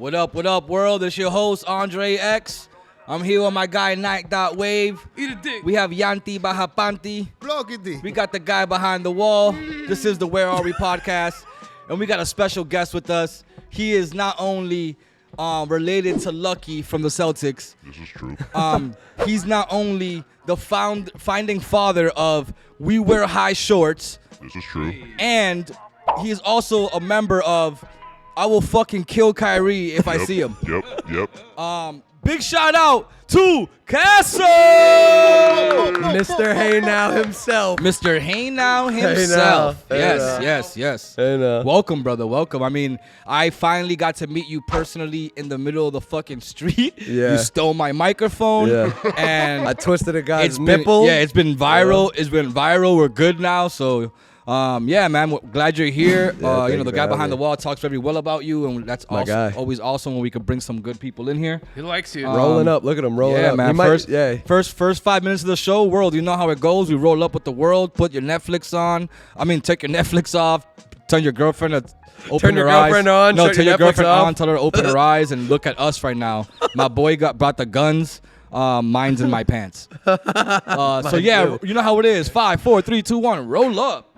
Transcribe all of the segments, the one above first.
What up, world? It's your host, Andre X. I'm here with my guy, Night.Wave. Eat a dick. We have Yanti Bahapanti. Blockity. We got the guy behind the wall. This is the Where Are We podcast. And we got a special guest with us. He is not only related to Lucky from the Celtics. This is true. He's not only the founding father of We Wear High Shorts. This is true. And he is also a member of I Will Fucking Kill Kyrie if I see him. Yep. Big shout out to Caso! Mr. Hey Now himself. Mr. Hey Now himself. Yes. Hey now. Welcome, brother. Welcome. I mean, I finally got to meet you personally in the middle of the fucking street. Yeah. You stole my microphone. Yeah. And I twisted a guy's it's nipple. It's been viral. It's been viral. We're good now. So, yeah, man. We're glad you're here. The guy behind the wall talks very well about you, and that's always awesome when we can bring some good people in here. He likes you. Rolling up. Look at him rolling up. Yeah, man. First 5 minutes of the show, world. You know how it goes. We roll up with the world. Put your Netflix on. Take your Netflix off. Tell your girlfriend to open her eyes. Girlfriend on. No, tell your girlfriend off. on. Tell her to open her eyes and look at us right now. My boy brought the guns. Mine's in my pants. So yeah, you know how it is. 5, 4, 3, 2, 1. Roll up.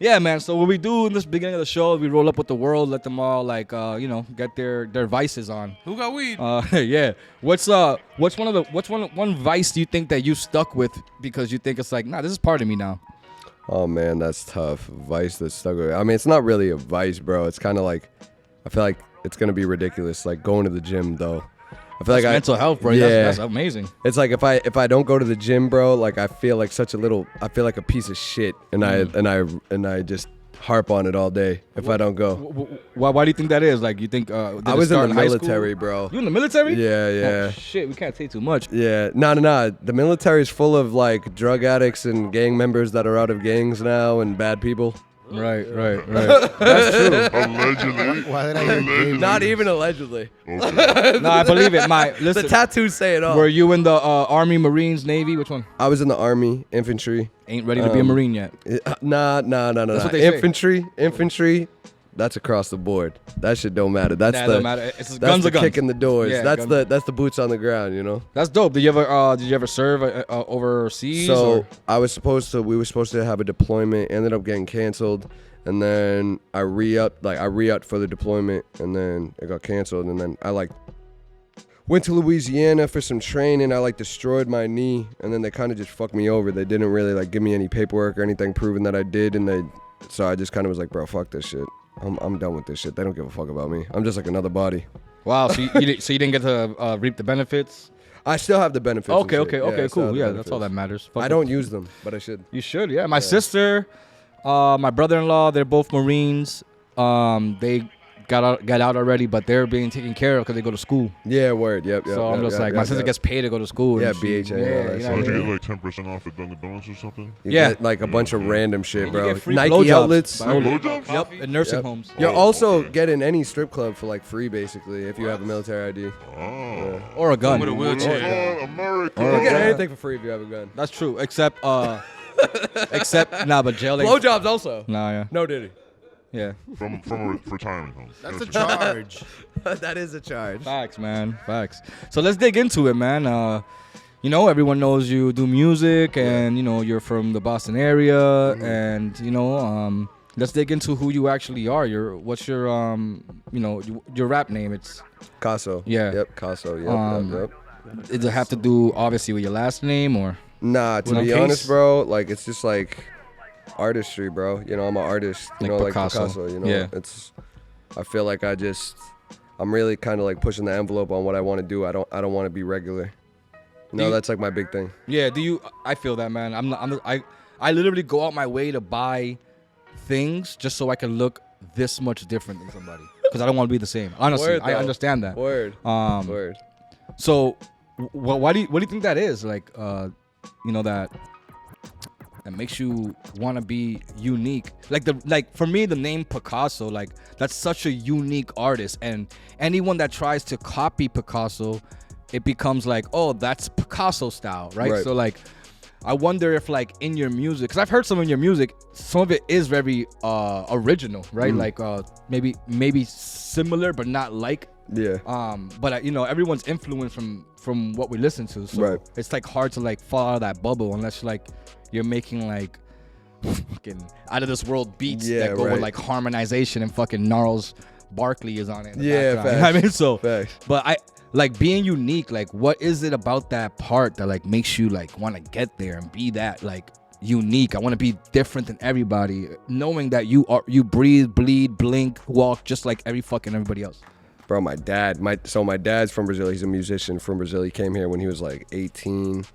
Yeah, man. So what we do in this beginning of the show, we roll up with the world, let them all get their vices on. Who got weed? Yeah. What's one vice do you think that you stuck with because you think it's like, nah, this is part of me now? Oh man, that's tough. Vice that's stuck with. I mean, it's not really a vice, bro. It's kind of like, I feel like it's gonna be ridiculous, like going to the gym though. I feel like mental health, bro. Yeah. That's amazing. It's like if I don't go to the gym, bro, like I feel like I feel like a piece of shit, and I just harp on it all day if I don't go. Why do you think that is? Like, you think I was in the military, bro. You in the military? Yeah. Oh, shit, we can't say too much. Yeah, no. The military is full of like drug addicts and gang members that are out of gangs now and bad people. Right. That's true. Allegedly. Why did I hear not even allegedly? Okay. No, I believe it. Listen, the tattoos say it all. Were you in the Army, Marines, Navy? Which one? I was in the Army, infantry. Ain't ready to be a Marine yet. Nah. That's what they say. Infantry. That's across the board. That shit don't matter. Don't matter. It's that's the guns. kick in the doors. Yeah, that's the boots on the ground. You know. That's dope. Did you ever serve overseas? So we were supposed to have a deployment. Ended up getting canceled, and then I re-upped for the deployment, and then it got canceled, and then I went to Louisiana for some training. I destroyed my knee, and then they kind of just fucked me over. They didn't really give me any paperwork or anything proving that I did, so I just kind of was like, bro, fuck this shit. I'm done with this shit. They don't give a fuck about me. I'm just like another body. Wow. So you didn't get to reap the benefits? I still have the benefits. Okay, cool. Yeah, that's all that matters. I don't use them, but I should. You should, yeah. My sister, my brother-in-law, they're both Marines. They got out already, but they're being taken care of because they go to school. Yeah, word. Yep. So I'm just my sister gets paid to go to school. Yeah, and BHA. So did you get 10% off at Dunkin' Donuts or something? You get a bunch of random shit, bro. You get free Nike blowjobs. outlets. Blowjobs? Yep, in nursing homes. You're also getting any strip club for free, basically, if you have a military ID. Oh. Or a gun. With a wheelchair. Oh, America. You get anything for free if you have a gun. That's true, except but jail. Blowjobs also. Nah, yeah. No diddy. Yeah. From a retirement home. That's a charge. That is a charge. Facts, man. Facts. So let's dig into it, man. Everyone knows you do music, and you're from the Boston area, and let's dig into who you actually are. What's your your rap name? It's Caso. Yeah. Yep. Caso. Yep. Does it have to do obviously with your last name or? Nah. To be honest, bro, it's just artistry, bro. I'm an artist. Picasso. Yeah. I feel like I'm really kind of pushing the envelope on what I want to do. I don't want to be regular. That's my big thing. Yeah. I feel that, man. I literally go out my way to buy things just so I can look this much different than somebody because I don't want to be the same. Honestly, I understand that. Word. Word. So, what do you think that is? That makes you want to be unique. For me, the name Picasso, that's such a unique artist, and anyone that tries to copy Picasso, it becomes oh, that's Picasso style, right? So I wonder if like in your music, because I've heard some of your music, some of it is very original, right? Like maybe similar but not like. Yeah. But you know, everyone's influenced from what we listen to, so it's like hard to like fall out of that bubble unless you're making like fucking out of this world beats that go with like harmonization and fucking Gnarls Barkley is on it. In the background. You know what I mean, so but I like being unique. Like, what is it about that part that like makes you like want to get there and be that like unique? I want to be different than everybody, knowing that you breathe, bleed, blink, walk just like everybody else. Bro, my dad's from Brazil. He's a musician from Brazil. He came here when he was like 18.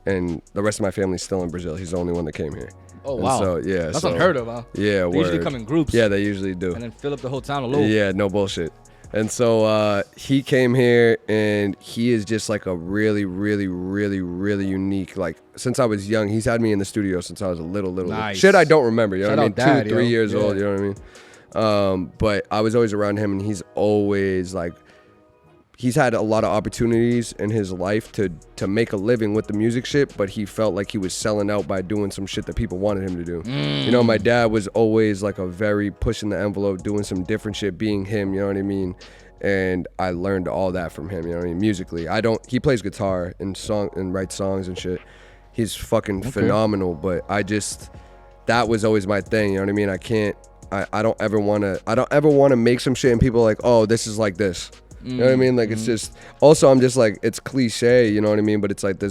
And the rest of my family's still in Brazil. He's the only one that came here. Oh, wow. So, yeah. That's unheard of, huh? Yeah, They usually come in groups. Yeah, they usually do. And then fill up the whole town alone. Yeah, no bullshit. And so he came here, and he is just like a really, really, really, really unique. Like, since I was young, he's had me in the studio since I was a little. Nice. Shit I don't remember, you know what I mean? Dad, 2, 3 years old, you know what I mean? But I was always around him, and he's always like, he's had a lot of opportunities in his life to make a living with the music shit, but he felt like he was selling out by doing some shit that people wanted him to do. You know, my dad was always like a very pushing the envelope, doing some different shit, being him, you know what I mean? And I learned all that from him, you know what I mean? Musically. He plays guitar and writes songs and shit. He's fucking phenomenal, but that was always my thing, you know what I mean? I don't ever want to make some shit and people are like, oh, this is like this. You know what I mean? Like, it's just, also I'm just like, it's cliche, you know what I mean? But it's like,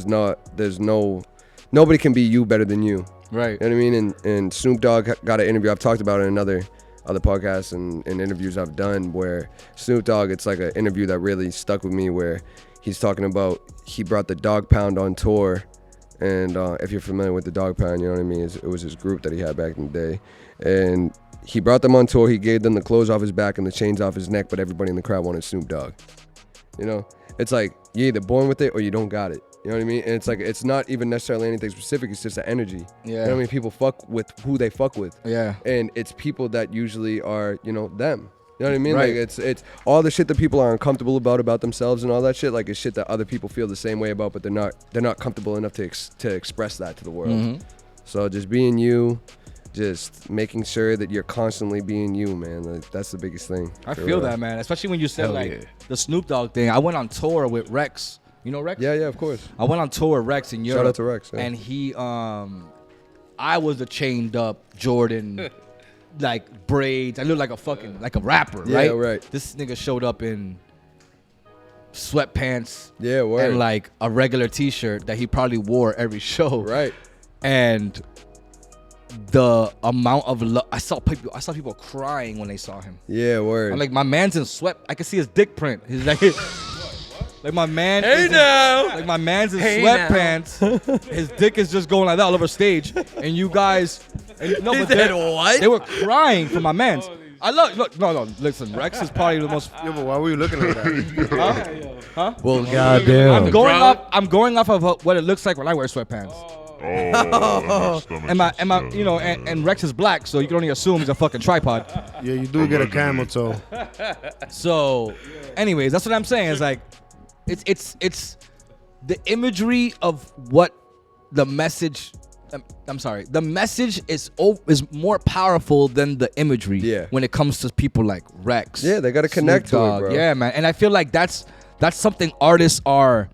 nobody can be you better than you. Right. You know what I mean? And Snoop Dogg got an interview I've talked about in other podcasts and interviews I've done, where Snoop Dogg, it's like an interview that really stuck with me, where he's talking about, he brought the Dog Pound on tour. And if you're familiar with the Dog Pound, you know what I mean? It was his group that he had back in the day. And he brought them on tour. He gave them the clothes off his back and the chains off his neck, but everybody in the crowd wanted Snoop Dogg. You know? It's like, you're either born with it or you don't got it. You know what I mean? And it's like, it's not even necessarily anything specific. It's just the energy. Yeah. You know what I mean? People fuck with who they fuck with. Yeah. And it's people that usually are, you know, them. You know what I mean? Right. Like, it's all the shit that people are uncomfortable about themselves and all that shit. Like, it's shit that other people feel the same way about, but they're not comfortable enough to express that to the world. So just being you, just making sure that you're constantly being you, man. Like, that's the biggest thing. I feel that, man. Especially when you said the Snoop Dogg thing. I went on tour with Rex. You know Rex? Yeah, of course. I went on tour with Rex in Europe. Shout out to Rex. Yeah. And he, I was the chained up Jordan, like braids. I looked like a fucking like a rapper, right? Yeah, right. This nigga showed up in sweatpants. Yeah, word. And like a regular T-shirt that he probably wore every show. Right. And the amount of love, I saw people crying when they saw him. Yeah, word. I'm like, my man's in sweat. I can see his dick print. He's like, like my man. Like my man's in sweatpants. His dick is just going like that all over stage. And you guys, but they were crying for my man's. Listen, Rex is probably the most. Yeah, but why were you looking at that? Huh? Well, goddamn. I'm going off of what it looks like when I wear sweatpants. And and Rex is black, so you can only assume he's a fucking tripod. Yeah, you do get a camel toe. So, anyways, that's what I'm saying. It's like, it's the imagery of what the message. I'm sorry. The message is more powerful than the imagery. Yeah. When it comes to people like Rex. Yeah, they gotta connect to it, bro. Yeah, man. And I feel like that's something artists are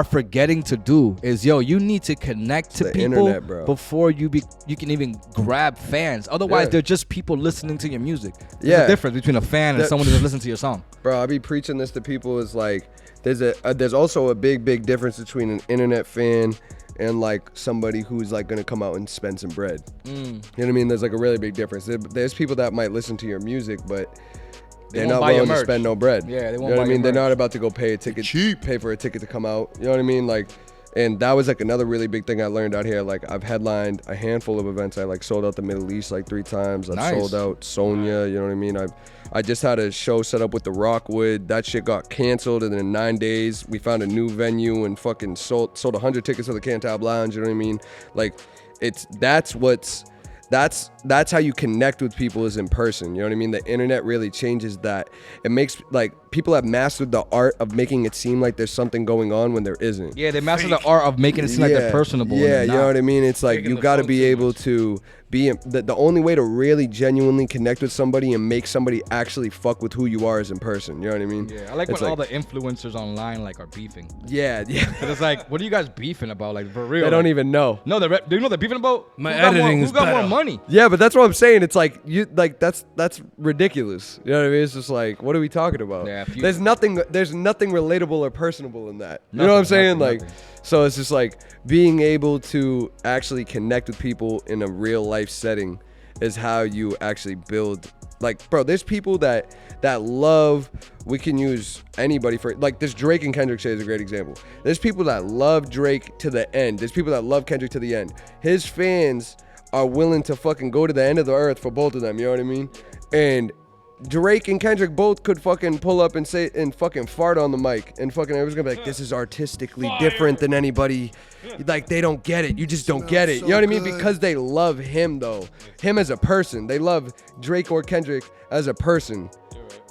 forgetting to do. Is you need to connect to people internet, bro. Before you can even grab fans. Otherwise, they're just people listening to your music. There's a difference between a fan and someone who's just listening to your song. Bro, I be preaching this to people. Is like there's also a big difference between an internet fan and like somebody who's like gonna come out and spend some bread. You know what I mean? There's like a really big difference. There's people that might listen to your music, but they're not willing to spend no bread. Yeah, they won't. You know what I mean? They're merch. not about to go pay for a ticket to come out. You know what I mean? Like, and that was like another really big thing I learned out here. Like, I've headlined a handful of events. I like sold out the Middle East like 3 times. I've sold out Sonia. You know what I mean? I just had a show set up with the Rockwood. That shit got canceled, and in 9 days we found a new venue and fucking sold 100 tickets for the Cantab Lounge. You know what I mean? Like, that's that's how you connect with people is in person. You know what I mean? The internet really changes that. It makes like people have mastered the art of making it seem like there's something going on when there isn't. Yeah, they master the art of making it seem like they're personable. Yeah, you know what I mean? It's like you got to be able to be the only way to really genuinely connect with somebody and make somebody actually fuck with who you are is in person. You know what I mean? Yeah, I like when all the influencers online like are beefing. Yeah. But it's like, what are you guys beefing about? Like for real? They don't even know. No, do you know what they're beefing about? My editing is Who got better. more money? Yeah, but that's what I'm saying. It's like that's ridiculous. You know what I mean? It's just like, what are we talking about? Yeah, there's nothing relatable or personable in that. You know what I'm saying? Nothing. So it's just like being able to actually connect with people in a real life setting is how you actually build. Like, bro, there's people that love. We can use anybody for like this. Drake and Kendrick shit is a great example. There's people that love Drake to the end. There's people that love Kendrick to the end. His fans are willing to fucking go to the end of the earth for both of them. You know what I mean? And Drake and Kendrick both could fucking pull up and say and fucking fart on the mic and fucking everyone's gonna be like, this is artistically different than anybody. Like, they don't get it. You just don't get it. You know what I mean? Because they love him though. Him as a person. They love Drake or Kendrick as a person.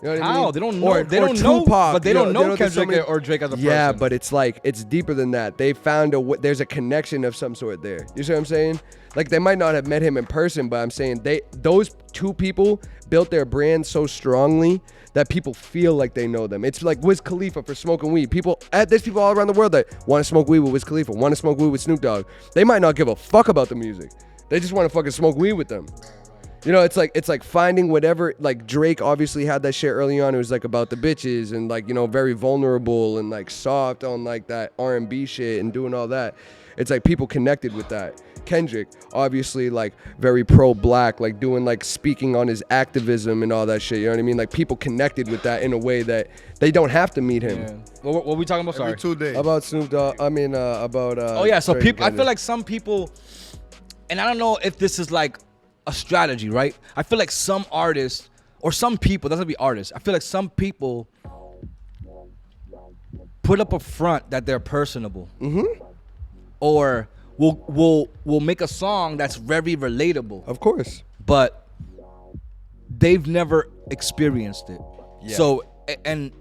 You know what I mean? They don't know. Or Tupac, But they don't know Kendrick or Drake as a person. Yeah, but it's like, it's deeper than that. They found there's a connection of some sort there. You see what I'm saying? Like, they might not have met him in person, but I'm saying those two people built their brand so strongly that people feel like they know them. It's like Wiz Khalifa for smoking weed. There's people all around the world that want to smoke weed with Wiz Khalifa, want to smoke weed with Snoop Dogg. They might not give a fuck about the music. They just want to fucking smoke weed with them. You know, it's like finding whatever, like Drake obviously had that shit early on. It was like about the bitches and like, you know, very vulnerable and like soft on like that R&B shit and doing all that. It's like people connected with that. Kendrick, obviously like very pro-black, like doing like speaking on his activism and all that shit. You know what I mean? Like people connected with that in a way that they don't have to meet him. Yeah. What were we talking about? Sorry. Every 2 days. About Snoop Dogg. I mean, about. Oh yeah. So Drake people, I and feel like some people, and I don't know if this is like a strategy, right? I feel like some artists or some people, doesn't be artists. I feel like some people put up a front that they're personable, or will make a song that's very relatable. Of course. But they've never experienced it. Yeah. So and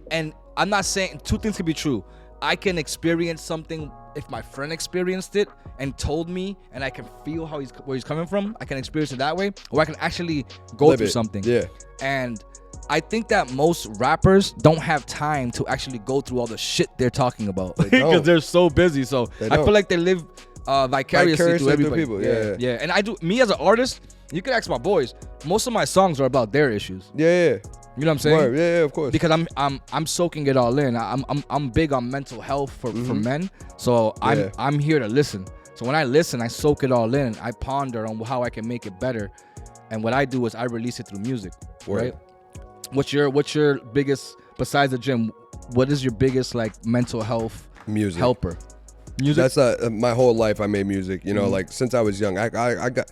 I'm not saying two things can be true. I can experience something if my friend experienced it and told me, and I can feel where he's coming from. I can experience it that way, or I can actually go through something. Yeah. And I think that most rappers don't have time to actually go through all the shit they're talking about because they're so busy. So I feel like they live vicariously through everybody. People. Yeah. And I do. Me as an artist, you can ask my boys. Most of my songs are about their issues. Yeah. You know what I'm saying? Word. Yeah, of course. Because I'm soaking it all in. I'm big on mental health for men. So I'm here to listen. So when I listen, I soak it all in. I ponder on how I can make it better. And what I do is I release it through music. Word. Right? What's your biggest, besides the gym, what is your biggest like mental health music helper? Music. That's my whole life I made music. You know, like since I was young. I got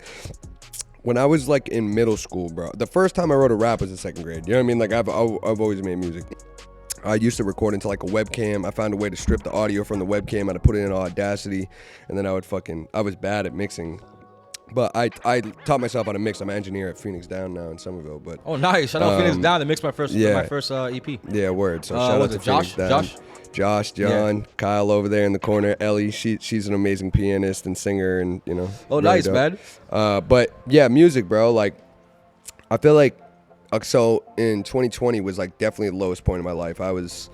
when I was like in middle school, bro. The first time I wrote a rap was in second grade. You know what I mean? Like I've always made music. I used to record into like a webcam. I found a way to strip the audio from the webcam and I put it in Audacity, and then I was bad at mixing. But I taught myself how to mix. I'm an engineer at Phoenix Down now in Somerville. But oh, nice! Shout out Phoenix Down. They mixed my first EP. Yeah, word. So shout out to Phoenix Down. Josh, John, Kyle over there in the corner. Ellie, she's an amazing pianist and singer, and you know. Oh, nice, man. But yeah, music, bro. Like, I feel like so in 2020 was like definitely the lowest point in my life. I was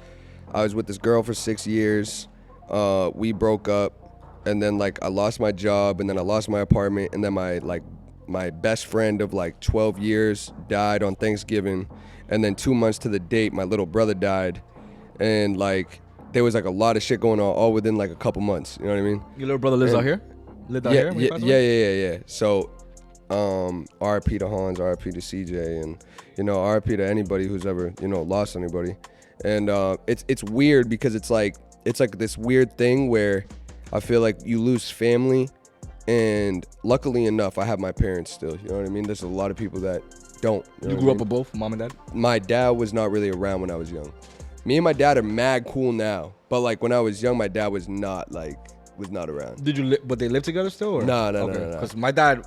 with this girl for 6 years. We broke up. And then like I lost my job, and then I lost my apartment, and then my best friend of like 12 years died on Thanksgiving, and then 2 months to the date my little brother died, and like there was like a lot of shit going on all within like a couple months. You know what I mean? Your little brother lives out here? Lived out here? Yeah. So RIP to Hans, RIP to CJ, and you know RIP to anybody who's ever lost anybody. And it's weird because it's like this weird thing where I feel like you lose family, and luckily enough, I have my parents still. You know what I mean? There's a lot of people that don't. You grew up with both, mom and dad? My dad was not really around when I was young. Me and my dad are mad cool now, but like when I was young, my dad was not around. But they live together still? Or? No. Because my dad,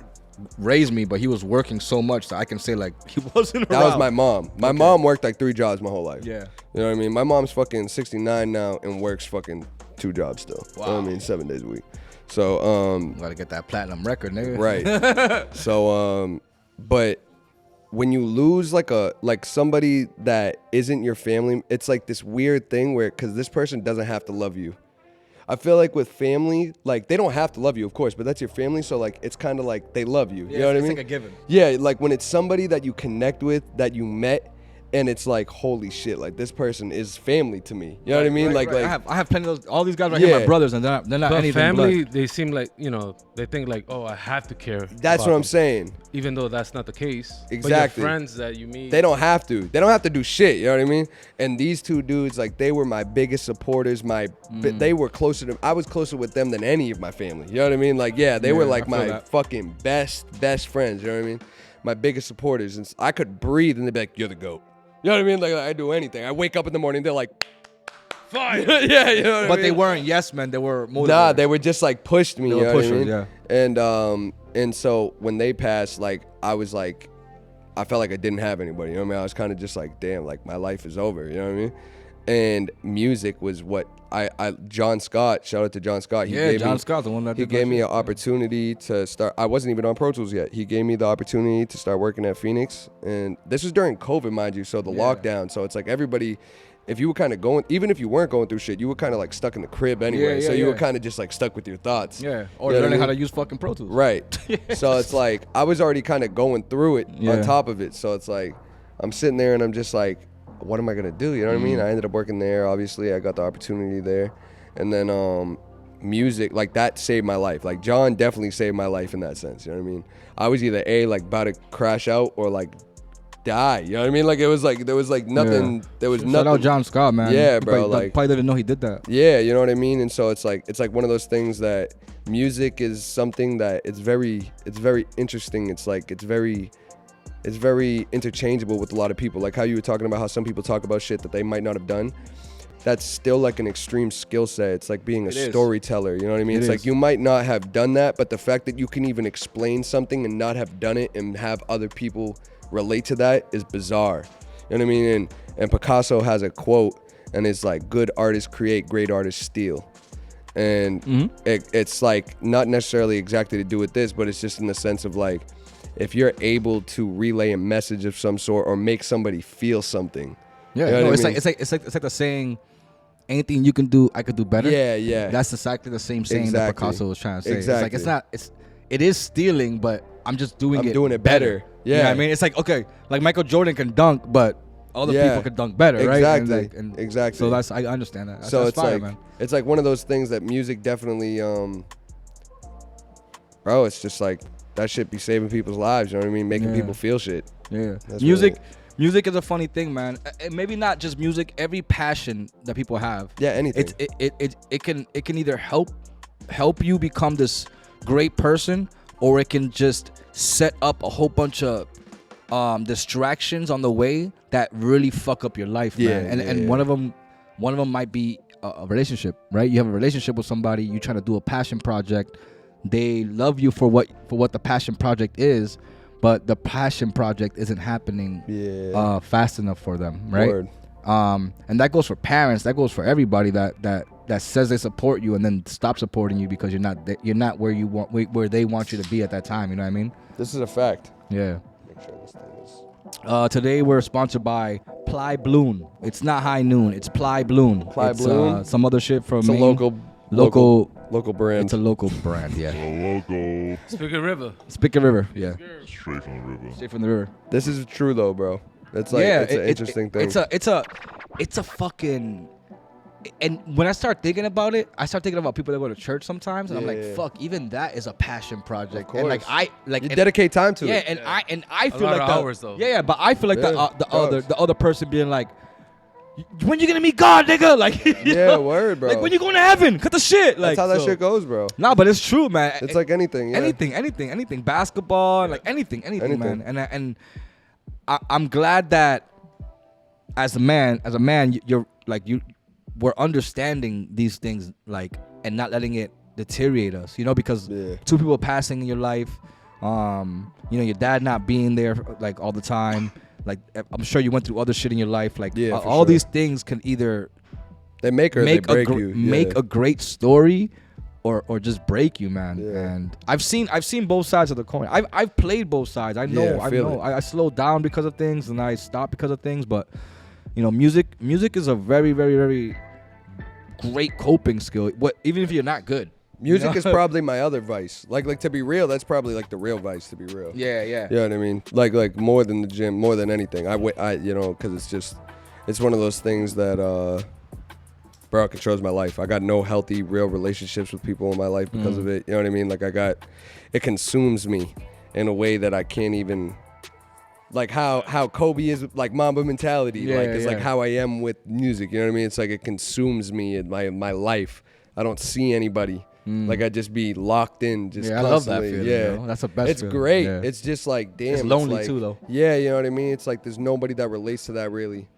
raised me, but he was working so much that I can say like he wasn't around. That was my mom. My mom worked like 3 jobs my whole life. Yeah. You know what I mean? My mom's fucking 69 now and works fucking 2 jobs still. Wow. You know what I mean? 7 days a week. So, gotta get that platinum record, nigga. Right. So, but when you lose like somebody that isn't your family, it's like this weird thing where, cause this person doesn't have to love you. I feel like with family, like they don't have to love you, of course, but that's your family. So like, it's kind of like they love you. You know what I mean? It's like a given. Yeah. Like when it's somebody that you connect with, that you met, and it's like, holy shit, like this person is family to me. You know what I mean? Like I have plenty of those. All these guys right here, my brothers, and they're not But anything family, blood. they seem like, they think like, oh, I have to care. That's about what I'm them. saying. Even though that's not the case. Exactly. But your friends that you meet. They don't have to. They don't have to do shit. You know what I mean? And these 2 dudes, like they were my biggest supporters. They were closer to. I was closer with them than any of my family. You know what I mean? Like they were like my fucking best friends. You know what I mean? My biggest supporters. And I could breathe, and they'd be like, "You're the GOAT." You know what I mean? Like I do anything. I wake up in the morning, they're like, fire. yeah, you know what I mean? But they weren't yes men. They were motivators. Nah, they were just like pushed me. They you were know what I pushers, mean? yeah. And so when they passed, like I was like, I felt like I didn't have anybody. You know what I mean? I was kind of just like, damn, like my life is over. You know what I mean? And music was what John Scott, shout out to John Scott. John Scott, the one that he did gave that me shit. an opportunity to start. I wasn't even on Pro Tools yet. He gave me the opportunity to start working at Phoenix, and this was during COVID, mind you. So the lockdown. So it's like everybody, if you were kind of going, even if you weren't going through shit, you were kind of like stuck in the crib anyway. So you were kind of just like stuck with your thoughts. Yeah, or You know what I learning mean? how to use fucking Pro Tools. Right. So it's like I was already kind of going through it Yeah. on top of it. So it's like I'm sitting there and I'm just like, what am I gonna do? You know what I mean? I ended up working there. Obviously, I got the opportunity there, and then music, like that saved my life. Like John definitely saved my life in that sense. You know what I mean? I was either like about to crash out or like die. You know what I mean? Like it was like there was like nothing. Yeah. There was Shout nothing. out John Scott, man. Yeah, He bro, Probably, like- probably didn't know he did that. Yeah, you know what I mean? And so it's like one of those things that music is something that it's very interesting. It's like it's very interchangeable with a lot of people. Like how you were talking about how some people talk about shit that they might not have done. That's still like an extreme skill set. It's like being a storyteller, you know what I mean? It's like you might not have done that, but the fact that you can even explain something and not have done it and have other people relate to that is bizarre. You know what I mean? And Picasso has a quote, and it's like, good artists create, great artists steal. And it's like not necessarily exactly to do with this, but it's just in the sense of like, if you're able to relay a message of some sort or make somebody feel something. Yeah, You know no, what it's I mean? like the saying, anything you can do, I could do better. Yeah. That's exactly the same saying that Exactly. Picasso was trying to say. Exactly. It's like it is stealing, but I'm just doing I'm doing it better. You know Yeah. what I mean? It's like, okay, like Michael Jordan can dunk, but other people can dunk better, right? Exactly. And Exactly. So I understand that. So that's it's fire, like man. it's like one of those things that music definitely bro, it's just like that shit be saving people's lives, you know what I mean? Making people feel shit. Yeah. That's Music is a funny thing, man. And maybe not just music, every passion that people have. Yeah, anything. It can either help you become this great person, or it can just set up a whole bunch of distractions on the way that really fuck up your life, man. And one of them might be a relationship, right? You have a relationship with somebody, you trying to do a passion project. They love you for what the passion project is, but the passion project isn't happening fast enough for them, right? Word. And that goes for parents. That goes for everybody that says they support you and then stop supporting you because you're not where they want you to be at that time. You know what I mean? This is a fact. Yeah. Make sure this thing is. Today we're sponsored by Ply Bloom. It's not High Noon. It's Ply Bloom. Ply it's, Bloom? some other shit from It's a Maine. local brand. It's a local brand. Yeah. The logo Spigot River. Spigot River. Yeah. straight from the river. Straight from the river. This is true though, bro. It's like it's an interesting thing. It's a fucking. And when I start thinking about it, I start thinking about people that go to church sometimes, and I'm like, fuck, even that is a passion project. Of And like course. you you dedicate time to yeah, it. and I feel lot like of hours, though. Yeah, but I feel like the dogs. other person being like, when you gonna meet God, nigga? Like, you Yeah, know? word, bro. Like, when you going to heaven? Cut the shit. Like, That's how that so- shit goes, bro. Nah, but it's true, man. It's like anything. Yeah. anything. Basketball, like anything, Anything. man. I'm glad that as a man, you're like we're understanding these things, like, and not letting it deteriorate us, you know, because two people passing in your life, Your dad not being there like all the time. Like I'm sure you went through other shit in your life. Like all these things can either they make break you. Make a great story, or just break you, man. Yeah. And I've seen both sides of the coin. I've played both sides. I know. I slowed down because of things and I stopped because of things. But music is a very, very, very great coping skill. Even if you're not good. Music is probably my other vice. Like to be real, that's probably like the real vice, to be real. Yeah. You know what I mean? Like more than the gym, more than anything. Because it's one of those things that, bro, it controls my life. I got no healthy, real relationships with people in my life because of it. You know what I mean? Like it consumes me in a way that I can't even, like how Kobe is like Mamba mentality. It's like how I am with music. You know what I mean? It's like it consumes me in my life. I don't see anybody. Like I just be locked in, just constantly. I love that feeling. Yeah, That's the best. It's feeling. great. Yeah. It's just like damn. It's lonely like, too, though. Yeah, you know what I mean. It's like there's nobody that relates to that really.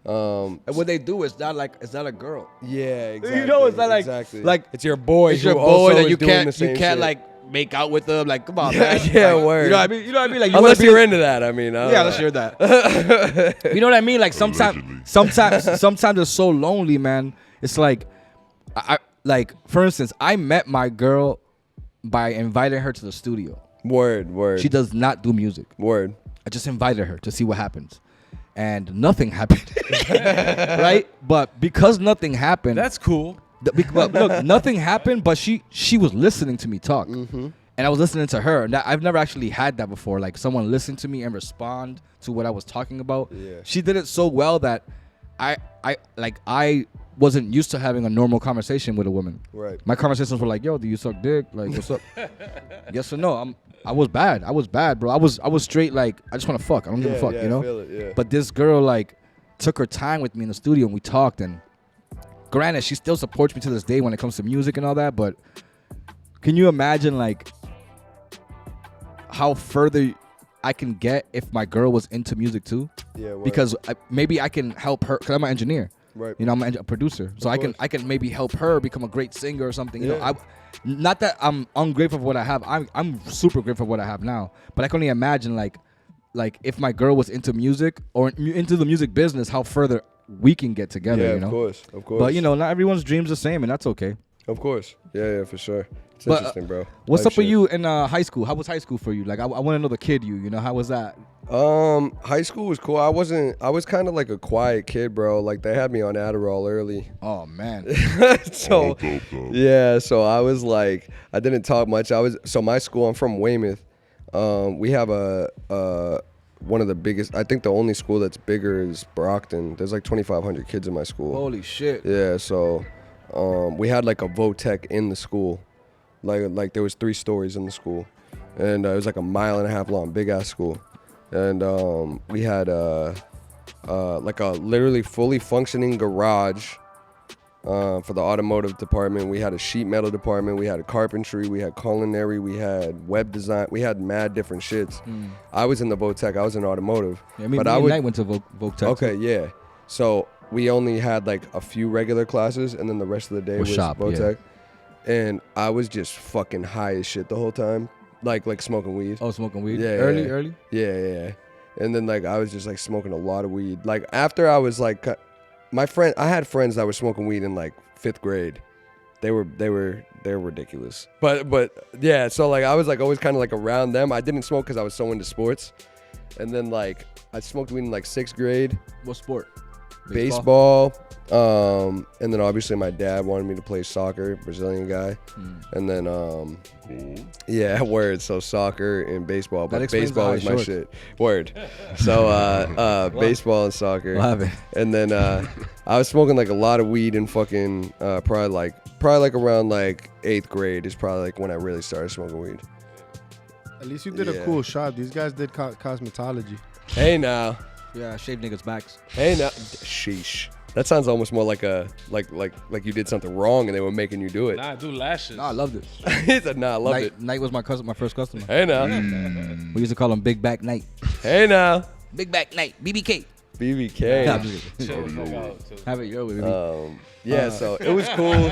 And what they do is not a girl. Yeah, exactly. It's not exactly. like it's your boy. It's your who boy also that is you doing can't the same shit. like make out with them. Like come on, Yeah, man. yeah, Like, word. You know what I mean? Like unless you're into that, I mean. Unless you're that. You know what I mean? Like sometimes it's so lonely, man. It's like like for instance, I met my girl by inviting her to the studio. Word. She does not do music. Word. I just invited her to see what happens. And nothing happened. Right? But because nothing happened. That's cool. But look, nothing happened, but she was listening to me talk. And I was listening to her. And I've never actually had that before. Like someone listen to me and respond to what I was talking about. Yeah. She did it so well that I wasn't used to having a normal conversation with a woman. Right. My conversations were like, yo, do you suck dick? Like, what's up? Yes or no? I was bad, bro. I was straight like, I just want to fuck. I don't give a fuck, you know? I feel it, yeah. But this girl like took her time with me in the studio and we talked, and granted, she still supports me to this day when it comes to music and all that, but can you imagine like how further I can get if my girl was into music too? Yeah, word. Because maybe I can help her, because I'm an engineer. Right. I'm a producer, so I can maybe help her become a great singer or something. You Yeah. know, not that I'm ungrateful for what I have. I'm super grateful for what I have now. But I can only imagine like if my girl was into music or into the music business, how further we can get together. Yeah, you know? of course. But not everyone's dreams the same, and that's okay. Of course. Yeah, for sure. It's But, interesting, bro. What's Life up with shit. you in high school? How was high school for you? Like I want to know the kid you. You know, how was that? High school was cool. I was kind of like a quiet kid, bro. Like they had me on Adderall early. Oh man. So dope, though. yeah, so I was like, I didn't talk much. So my school, I'm from Weymouth. We have one of the biggest, I think the only school that's bigger is Brockton. There's like 2,500 kids in my school. Holy shit. Yeah, so we had like a Votech in the school. Like there was 3 stories in the school. And it was like 1.5 miles long, big ass school. And we had like a literally fully functioning garage for the automotive department. We had a sheet metal department. We had a carpentry. We had culinary. We had web design. We had mad different shits. I was in the Votech. I was in automotive. Yeah, me but and I would, Knight went to Votech. okay, yeah. So we only had like a few regular classes, and then the rest of the day was shop, Votech. And I was just fucking high as shit the whole time, like smoking weed. Oh, smoking weed. Yeah, Early. Yeah. And then like I was just like smoking a lot of weed. Like after I was like, I had friends that were smoking weed in like 5th grade. They were ridiculous. But yeah, so like I was like always kind of like around them. I didn't smoke because I was so into sports. And then like I smoked weed in like 6th grade. What sport? Baseball. And then obviously my dad wanted me to play soccer, Brazilian guy. And then yeah, word. So soccer and baseball, That but explains baseball the is high my shorts. shit. Word. So baseball and soccer. Love it. And then I was smoking like a lot of weed in fucking probably like around like 8th grade is probably like when I really started smoking weed. At least you did Yeah. a cool shot. These guys did cosmetology. Hey now. Yeah, shave niggas' backs. Hey now. Sheesh. That sounds almost more like a like you did something wrong and they were making you do it. Nah, do lashes. Nah, I loved it. He said, nah, I loved it. Knight was my first customer. Hey now. We used to call him Big Back Knight. Hey now. Big Back Knight, BBK. BBK. Nah, I'm just kidding. Chill the fuck out. Chill. Have it your way, baby. Yeah, so it was cool.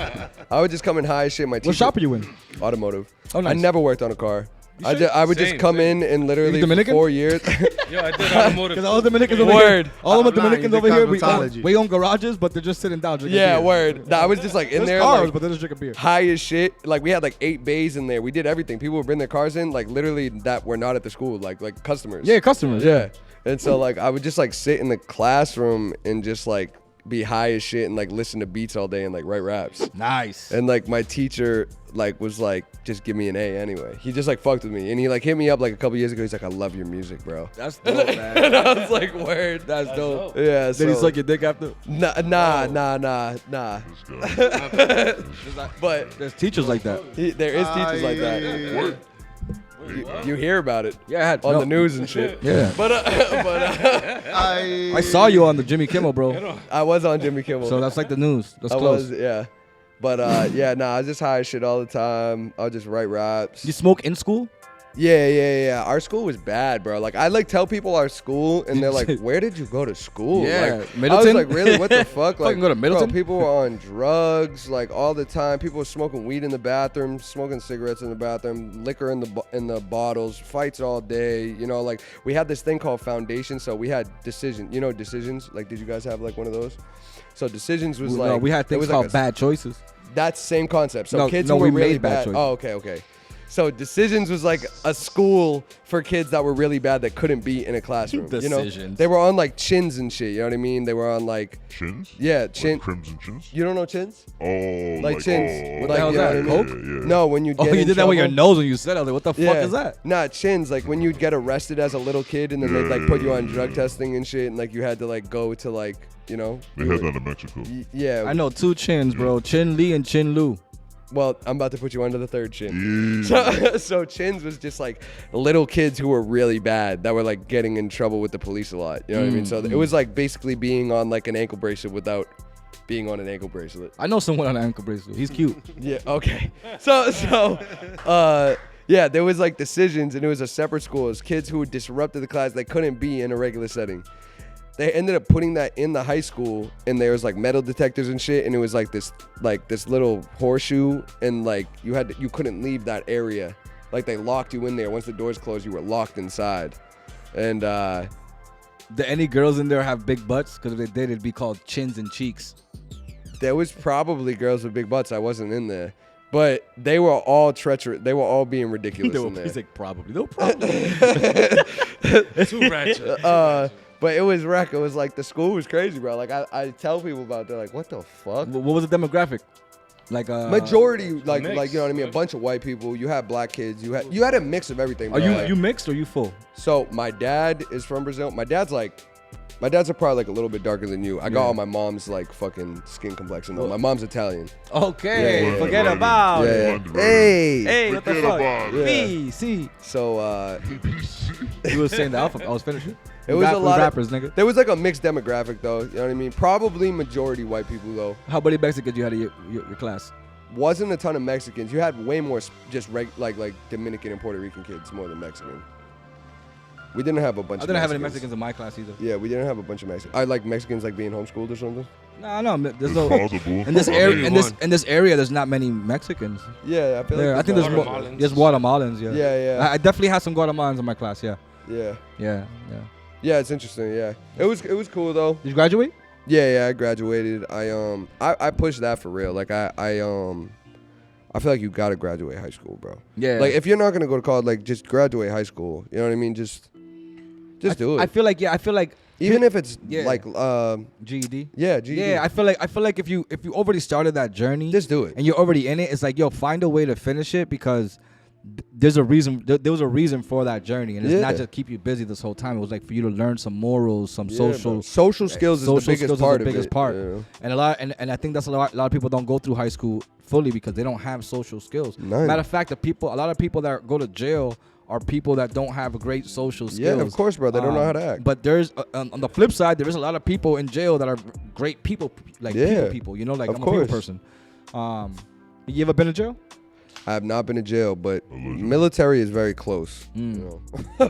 I would just come in high as shit. My teacher, What shop are you in? Automotive. Oh, nice. I never worked on a car. I would just come in and literally for Dominican? 4 years. Yo, I did automotive. Because all the Dominicans over Word. here, all of the Nah, Dominicans you over did here, cosmetology. we own garages, but they're just sitting down drinking Yeah, beer. word. Nah, I was just like in There's there, cars, like, but they're just drinking beer. high as shit. Like we had like 8 bays in there. We did everything. People would bring their cars in, like literally that were not at the school, like customers. Yeah, customers. Yeah. And so like I would just like sit in the classroom and just like be high as shit and like listen to beats all day and like write raps. Nice. And like my teacher like was like, just give me an A anyway. He just like fucked with me and he like hit me up like a couple years ago. He's like, I love your music, bro. That's dope, man. And I was like, word. That's dope. Yeah. Did he So suck your dick after? nah. This guy. But There's teachers like that. there is teachers like that. You hear about it Yeah, I had on the news and shit. Yeah. But I saw you on the Jimmy Kimmel, bro. I was on Jimmy Kimmel. So that's like the news. That's I close. was, yeah. But yeah, nah, I was just high as shit all the time. I'll just write raps. You smoke in school? Yeah. Our school was bad, bro. Like I like tell people our school, and they're like, "Where did you go to school?" Yeah, like, Middleton? I was like, "Really? What the fuck?" Like, Fucking go to Middleton? Bro, people were on drugs like all the time. People were smoking weed in the bathroom, smoking cigarettes in the bathroom, liquor in the bottles, fights all day. You know, like we had this thing called foundation. So we had decision. You know, decisions. Like, did you guys have like one of those? So decisions was like No, we had it things was called like bad choices. That's same concept. So No, kids no, who were we really made bad bad. choices. Oh, okay. So decisions was like a school for kids that were really bad that couldn't be in a classroom. You know, Decisions. they were on like chins and shit. You know what I mean? They were on like Chins? yeah, chin. Like Crimson Chins? You don't know chins? Oh, Like chins. Oh, What the Like, hell is you know that? what I mean? Coke? Yeah. No, when you Oh, get you in did that with your trouble- nose when you said it. I was like, what the fuck is that? Nah, chins. Like when you'd get arrested as a little kid and then they'd like put you on drug testing and shit, and like you had to like go to like They had that in Mexico. Yeah. I know 2 chins, bro. Chin Lee and Chin Lu. Well, I'm about to put you under the third chin. So chins was just like little kids who were really bad that were like getting in trouble with the police a lot. You know what I mean? So it was like basically being on like an ankle bracelet without being on an ankle bracelet. I know someone on an ankle bracelet. He's cute. Yeah. Okay. Yeah, there was like decisions, and it was a separate school. It was kids who disrupted the class. They couldn't be in a regular setting. They ended up putting that in the high school, and there was like metal detectors and shit, and it was like this little horseshoe, and like you couldn't leave that area. Like they locked you in there. Once the doors closed, you were locked inside. And Do any girls in there have big butts? Because if they did, it'd be called chins and cheeks. there was probably girls with big butts. I wasn't in there, but they were all treacherous. They were all being ridiculous in there. He's like, probably. No problem. Too ratchet. But it was wreck. It was like the school was crazy, bro. Like I tell people about it, they're like, what the fuck? What was the demographic? Like Majority, like mix. you know what I mean. A bunch of white people. You had black kids. You had a mix of everything. Are Bro. Like, you mixed or you full? So my dad is from Brazil. My dad's probably like a little bit darker than you. I got all my mom's like fucking skin complexion though. My mom's Italian. Okay, Yeah, forget right. about Yeah, it. yeah. Hey. Hey, what the Forget fuck? about it. B, C. So You was saying the alphabet. I was finishing. it was a lot rappers, of nigga. There was like a mixed demographic though. You know what I mean? Probably majority white people though. How many Mexicans you had in your class? Wasn't a ton of Mexicans. You had way more just like Dominican and Puerto Rican kids more than Mexican. We didn't have a bunch. I of didn't have any Mexicans in my class either. Yeah, we didn't have a bunch of Mexicans. I like Mexicans like being homeschooled or something. No, there's no. Plausible. In this area, Maybe in this area, there's not many Mexicans. Yeah, I feel Yeah, I like think there's Guatemalans. there's Guatemalans. Yeah. Yeah. I definitely had some Guatemalans in my class. Yeah. Yeah, Yeah. it's interesting. Yeah, it was cool though. Did you graduate? Yeah, I graduated. I pushed that for real. Like I feel like you gotta graduate high school, bro. Yeah. Like if you're not gonna go to college, like just graduate high school. You know what I mean? Just do it. I feel like Even if it's Yeah. like GED. yeah, GED. Yeah, I feel like if you already started that journey, Just do it. and you're already in it, it's like, yo, find a way to finish it because there's a reason. There was a reason for that journey, and it's not Yeah. just keep you busy this whole time. It was like for you to learn some morals, some Yeah, social. bro. Social skills is the social biggest skills part is the of biggest it. part. Yeah. And I think that's a lot of people don't go through high school fully because they don't have social skills. None. Matter of fact, a lot of people that go to jail are people that don't have a great social skills. Yeah, of course, bro. They don't know how to act. But there's on the flip side, there is a lot of people in jail that are great people, like Yeah, people. You know, like of I'm a people course. person. You ever been in jail? I have not been to jail, but Allegedly. military is very close. Mm. You know?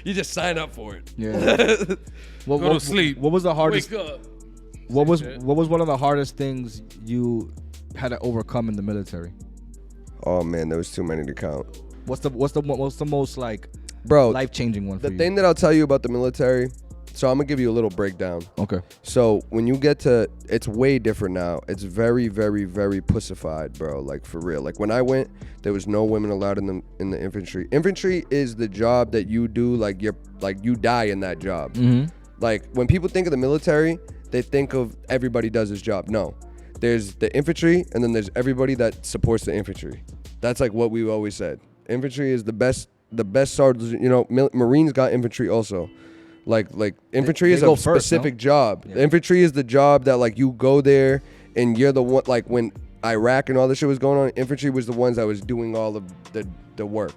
You just sign up for it. Yeah. What, Go to sleep. What was the hardest? Wake up. What was shit. one of the hardest things you had to overcome in the military? Oh man, there was too many to count. What's the most like Bro, life-changing one for the you? thing that I'll tell you about the military, so I'm gonna give you a little breakdown. Okay. So when you get to, it's way different now. It's very, very, very pussified, bro. Like for real. Like when I went, there was no women allowed in the infantry. Infantry is the job that you do. Like you die in that job. Mm-hmm. Like when people think of the military, they think of everybody does this job. No, there's the infantry, and then there's everybody that supports the infantry. That's like what we've always said. Infantry is the best sergeants. You know, Marines got infantry also. Like infantry is a specific job. Yeah. Infantry is the job that like you go there and you're the one. Like when Iraq and all this shit was going on, infantry was the ones that was doing all of the work.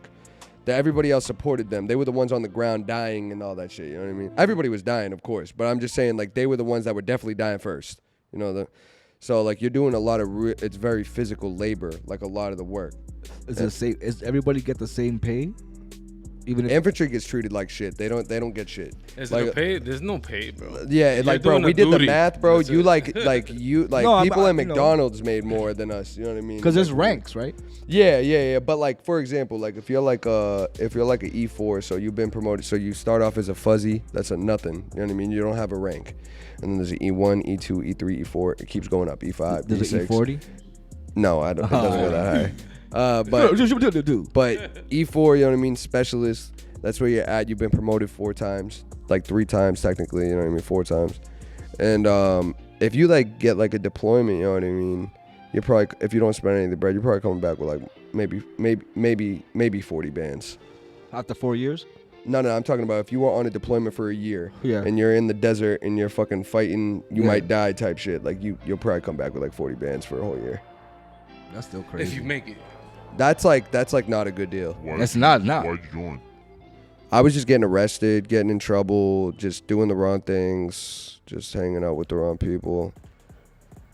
That everybody else supported them. They were the ones on the ground dying and all that shit. You know what I mean? Everybody was dying, of course, but I'm just saying like they were the ones that were definitely dying first. You know so like you're doing a lot of it's very physical labor, like a lot of the work. Is everybody get the same pay? Even if infantry gets treated like shit. They don't get shit. Is like, it a pay? There's no pay, bro. Yeah, like bro, we did the math, bro. You no, people at McDonald's made more than us. You know what I mean? Because there's ranks, right? Yeah. But like for example, like if you're like an E4, so you've been promoted, so you start off as a fuzzy. That's a nothing. You know what I mean? You don't have a rank. And then there's an E1, E2, E3, E4. It keeps going up. E5, there's E6. an E40? No, I don't. It doesn't go that high. But E4, you know what I mean, specialist, that's where you're at. You've been promoted 4 times, like 3 times technically, you know what I mean, 4 times. And if you like get like a deployment, you know what I mean, you're probably, if you don't spend any of the bread, you're probably coming back with like maybe 40 bands. After 4 years? No, I'm talking about if you were on a deployment for a year, yeah, and you're in the desert and you're fucking fighting, you might die type shit. Like you'll probably come back with like 40 bands for a whole year. That's still crazy. If you make it. That's like not a good deal. That's not. Why'd you join? I was just getting arrested, getting in trouble, just doing the wrong things, just hanging out with the wrong people,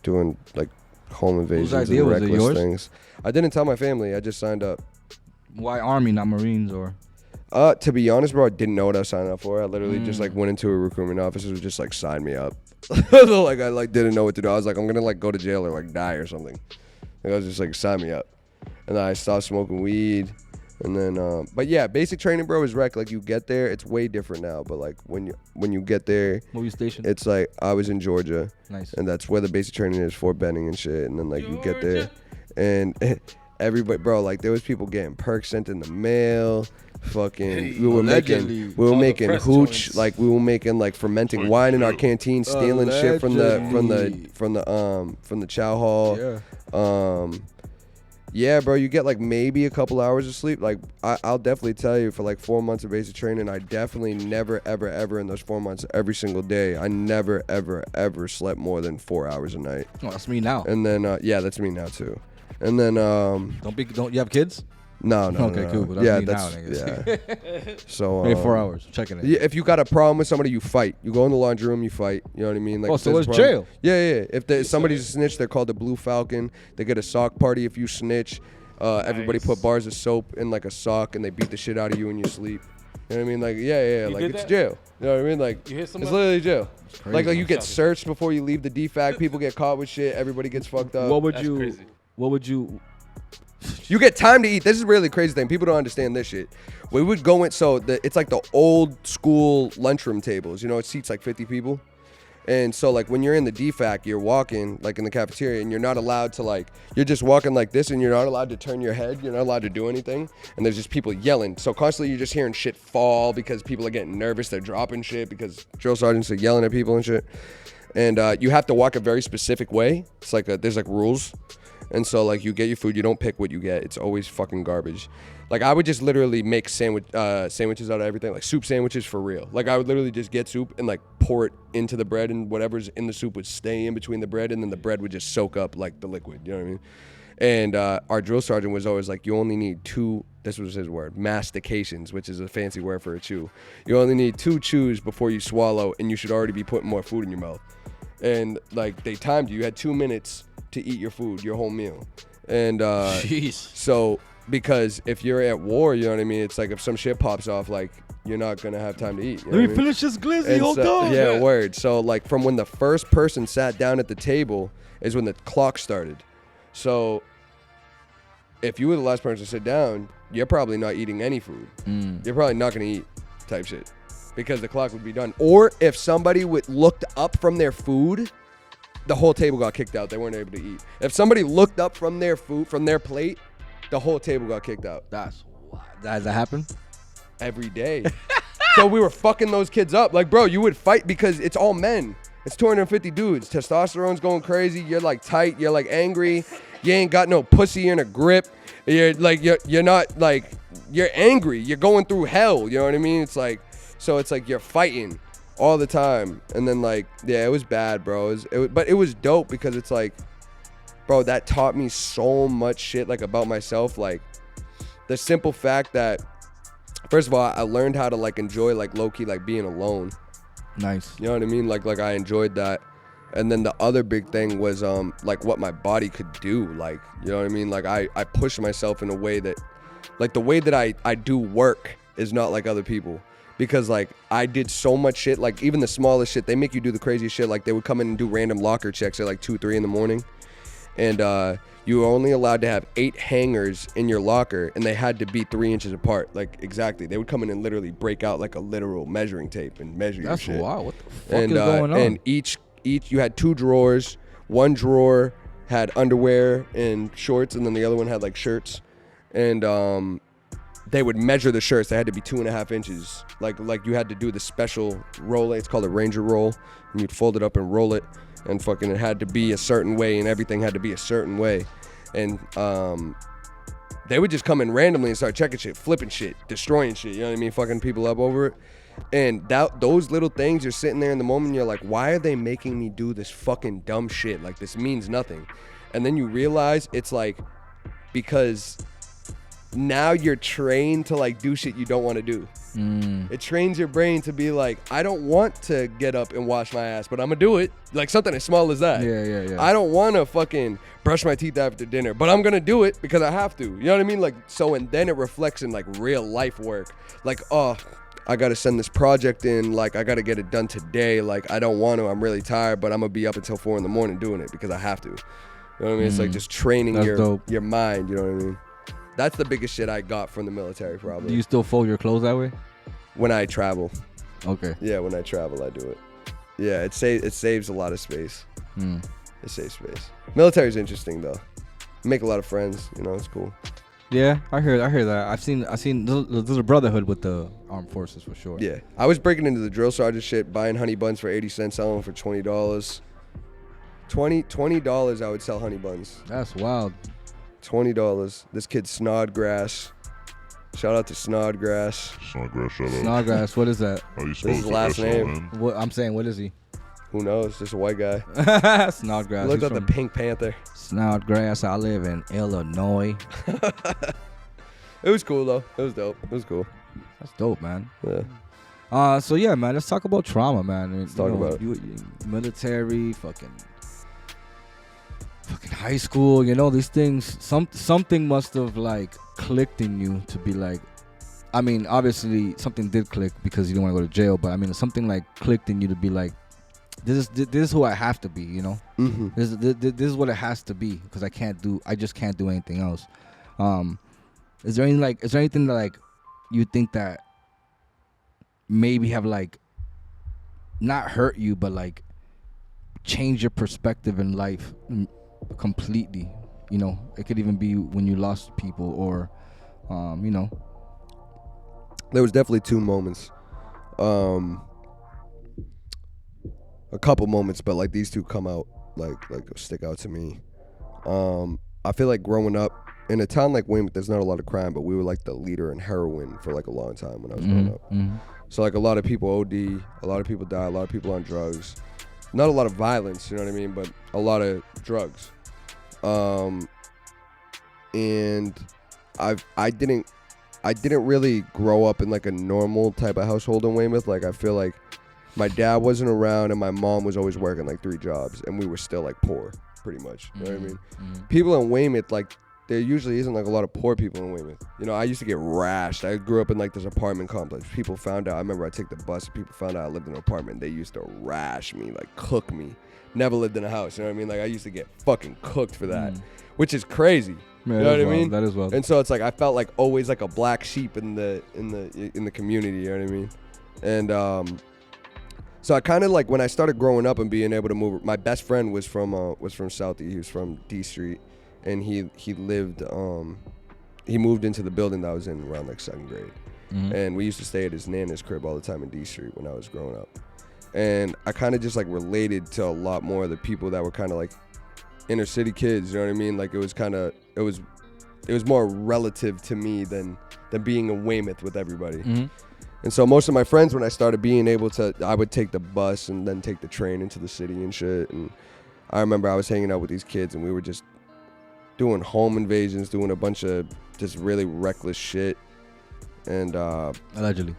doing like home invasions and reckless things. I didn't tell my family. I just signed up. Why Army, not Marines, or? To be honest, bro, I didn't know what I was signing up for. I literally just like went into a recruitment office and was just like, sign me up. Like I like didn't know what to do. I was like, I'm gonna like go to jail or like die or something. Like, I was just like, sign me up. And then I stopped smoking weed. And then, but yeah, basic training, bro, is wreck. Like you get there, it's way different now. But like when you get there, movie station. It's like I was in Georgia, nice, and that's where the basic training is, Fort Benning and shit. And then like you get there, and everybody, bro, like there was people getting perks sent in the mail. Fucking, we were making hooch, joints. Like we were making like fermenting wine in our canteen, stealing shit from the chow hall. Yeah. Yeah, bro, you get like maybe a couple hours of sleep. Like I'll definitely tell you, for like 4 months of basic training, I definitely never ever in those 4 months, every single day, I never ever slept more than 4 hours a night. Oh, that's me now. And then yeah, that's me now too. And then don't you have kids? No. Okay, cool. But that's me now, yeah. So maybe 4 hours. Checking it. Yeah, if you got a problem with somebody, you fight. You go in the laundry room, you fight. You know what I mean? Like, so it's jail. Yeah. If somebody's a snitch, they're called the Blue Falcon. They get a sock party if you snitch. Everybody put bars of soap in like a sock and they beat the shit out of you in your sleep. You know what I mean? Like yeah. Like it's jail. You know what I mean? Like it's literally jail. Like you get searched before you leave the DFAC. People get caught with shit. Everybody gets fucked up. What would you? You get time to eat. This is a really crazy thing. People don't understand this shit. We would go in, it's like the old school lunchroom tables. You know, it seats like 50 people. And so like when you're in the DFAC, you're walking like in the cafeteria and you're not allowed to like, you're just walking like this and you're not allowed to turn your head. You're not allowed to do anything. And there's just people yelling. So constantly you're just hearing shit fall because people are getting nervous. They're dropping shit because drill sergeants are yelling at people and shit. And you have to walk a very specific way. It's like there's like rules. And so like you get your food, you don't pick what you get. It's always fucking garbage. Like I would just literally make sandwiches out of everything, like soup sandwiches for real. Like I would literally just get soup and like pour it into the bread, and whatever's in the soup would stay in between the bread, and then the bread would just soak up like the liquid. You know what I mean? And our drill sergeant was always like, you only need 2. This was his word, mastications, which is a fancy word for a chew. You only need 2 chews before you swallow, and you should already be putting more food in your mouth. And like they timed you. You had 2 minutes to eat your food, your whole meal. And so because if you're at war, you know what I mean, it's like if some shit pops off, like you're not gonna have time to eat. You know Let me finish this glizzy, hold on. Yeah, word. So like from when the first person sat down at the table is when the clock started. So if you were the last person to sit down, you're probably not eating any food. You're probably not gonna eat type shit because the clock would be done. Or if somebody looked up from their food, the whole table got kicked out. They weren't able to eat. If somebody looked up from their food, from their plate, the whole table got kicked out. That's wild. Does that happen? Every day. So we were fucking those kids up. Like, bro, you would fight because it's all men. It's 250 dudes. Testosterone's going crazy. You're like tight. You're like angry. You ain't got no pussy in a grip. You're like, you're not like, you're angry. You're going through hell. You know what I mean? It's like, so it's like you're fighting all the time. And then like, yeah, it was bad, bro. But it was dope because it's like, bro, that taught me so much shit like about myself. Like the simple fact that, first of all, I learned how to like enjoy like low key like being alone. Nice. You know what I mean? Like I enjoyed that. And then the other big thing was like what my body could do. Like, you know what I mean? Like I push myself in a way that, like the way that I do work is not like other people. Because like I did so much shit, like even the smallest shit, they make you do the craziest shit. Like they would come in and do random locker checks at like 2, 3 in the morning. And you were only allowed to have 8 hangers in your locker, and they had to be 3 inches apart. Like exactly, they would come in and literally break out like a literal measuring tape and measure your shit. That's wild. What the fuck is going on? And each you had 2 drawers. One drawer had underwear and shorts, and then the other one had like shirts. And they would measure the shirts. They had to be 2.5 inches. Like you had to do the special roll. It's called a Ranger roll, and you'd fold it up and roll it. And fucking it had to be a certain way, and everything had to be a certain way. And they would just come in randomly and start checking shit, flipping shit, destroying shit, you know what I mean? Fucking people up over it. And those little things, you're sitting there in the moment, you're like, why are they making me do this fucking dumb shit? Like, this means nothing. And then you realize it's like, because now you're trained to like do shit you don't want to do. It trains your brain to be like, I don't want to get up and wash my ass, but I'm gonna do it. Like something as small as that. Yeah. I don't want to fucking brush my teeth after dinner, but I'm gonna do it because I have to. You know what I mean? Like, so, and then it reflects in like real life work. Like, oh, I gotta send this project in. Like, I gotta get it done today. Like, I don't want to. I'm really tired, but I'm gonna be up until 4 a.m. doing it because I have to. You know what I mean? It's like just training your mind. You know what I mean? That's the biggest shit I got from the military, probably. Do you still fold your clothes that way? When I travel. Okay. Yeah, when I travel, I do it. Yeah, it saves a lot of space. It saves space. Military's interesting though. Make a lot of friends. You know, it's cool. Yeah, I hear that. I've seen. There's a brotherhood with the armed forces for sure. Yeah, I was breaking into the drill sergeant shit, buying honey buns for 80 cents, selling them for $20. $20 I would sell honey buns. That's wild. $20. This kid Snodgrass. Shout out to Snodgrass. Snodgrass, shout out. Snodgrass, what is that? How you This spell is his last name. What I'm saying, what is he? Who knows? Just a white guy. Snodgrass. Look at the Pink Panther. Snodgrass. I live in Illinois. It was cool though. It was dope. It was cool. That's dope, man. Yeah. So yeah, man. Let's talk about trauma, man. Let's talk about it. Military, fucking high school. You know these things. Something must have like clicked in you to be like. I mean, obviously something did click because you didn't want to go to jail. But I mean, something like clicked in you to be like, this is who I have to be. You know. Mm-hmm. This is what it has to be because I just can't do anything else. Is there anything that like you think that maybe have like not hurt you but like change your perspective in life completely? You know, it could even be when you lost people or you know. There was definitely 2 moments. A couple moments, but like these 2 come out like stick out to me. I feel like growing up in a town like Weymouth, there's not a lot of crime, but we were like the leader in heroin for like a long time when I was growing up. Mm-hmm. So like a lot of people OD, a lot of people die, a lot of people on drugs. Not a lot of violence, you know what I mean, but a lot of drugs. And I didn't really grow up in like a normal type of household in Weymouth. Like I feel like my dad wasn't around and my mom was always working like 3 jobs and we were still like poor pretty much. You know what I mean? People in Weymouth, like there usually isn't like a lot of poor people in Weymouth. You know, I used to get rashed. I grew up in like this apartment complex. People found out. I remember I took the bus and people found out I lived in an apartment. They used to rash me, like cook me. Never lived in a house. You know what I mean? Like I used to get fucking cooked for that, which is crazy. Yeah, you know what I mean? That is well. And so it's like I felt like always like a black sheep in the community. You know what I mean? And so I kind of like when I started growing up and being able to move. My best friend was from Southie. He was from D Street, and he lived. He moved into the building that I was in around like 2nd grade, and we used to stay at his nana's crib all the time in D Street when I was growing up. And I kind of just like related to a lot more of the people that were kind of like inner city kids. You know what I mean? Like it was more relative to me than being in Weymouth with everybody. And so most of my friends, when I started being able to, I would take the bus and then take the train into the city and shit. And I remember I was hanging out with these kids and we were just doing home invasions, doing a bunch of just really reckless shit. And Allegedly.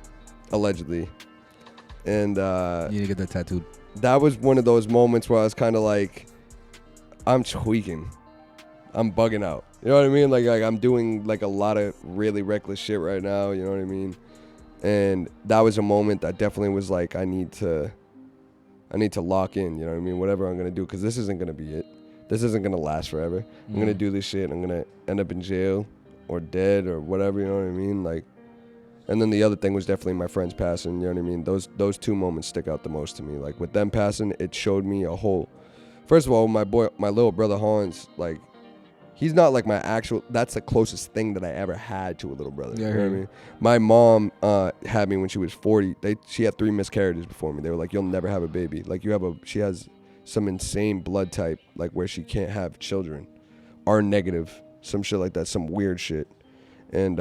And you need to get that tattooed. That was one of those moments where I was kind of like, I'm tweaking. I'm bugging out. You know what I mean? Like I'm doing like a lot of really reckless shit right now. You know what I mean? And that was a moment that definitely was like, I need to lock in. You know what I mean? Whatever I'm gonna do, because this isn't gonna be it. This isn't gonna last forever. I'm gonna do this shit. I'm gonna end up in jail or dead or whatever. You know what I mean? Like. And then the other thing was definitely my friends passing, you know what I mean? Those two moments stick out the most to me. Like with them passing, it showed me a whole. First of all, my little brother Hans, like he's not like my actual. That's the closest thing that I ever had to a little brother. Yeah, you know what I mean? My mom had me when she was 40. She had 3 miscarriages before me. They were like, "You'll never have a baby. Like she has some insane blood type, like where she can't have children, R negative, some shit like that, some weird shit." And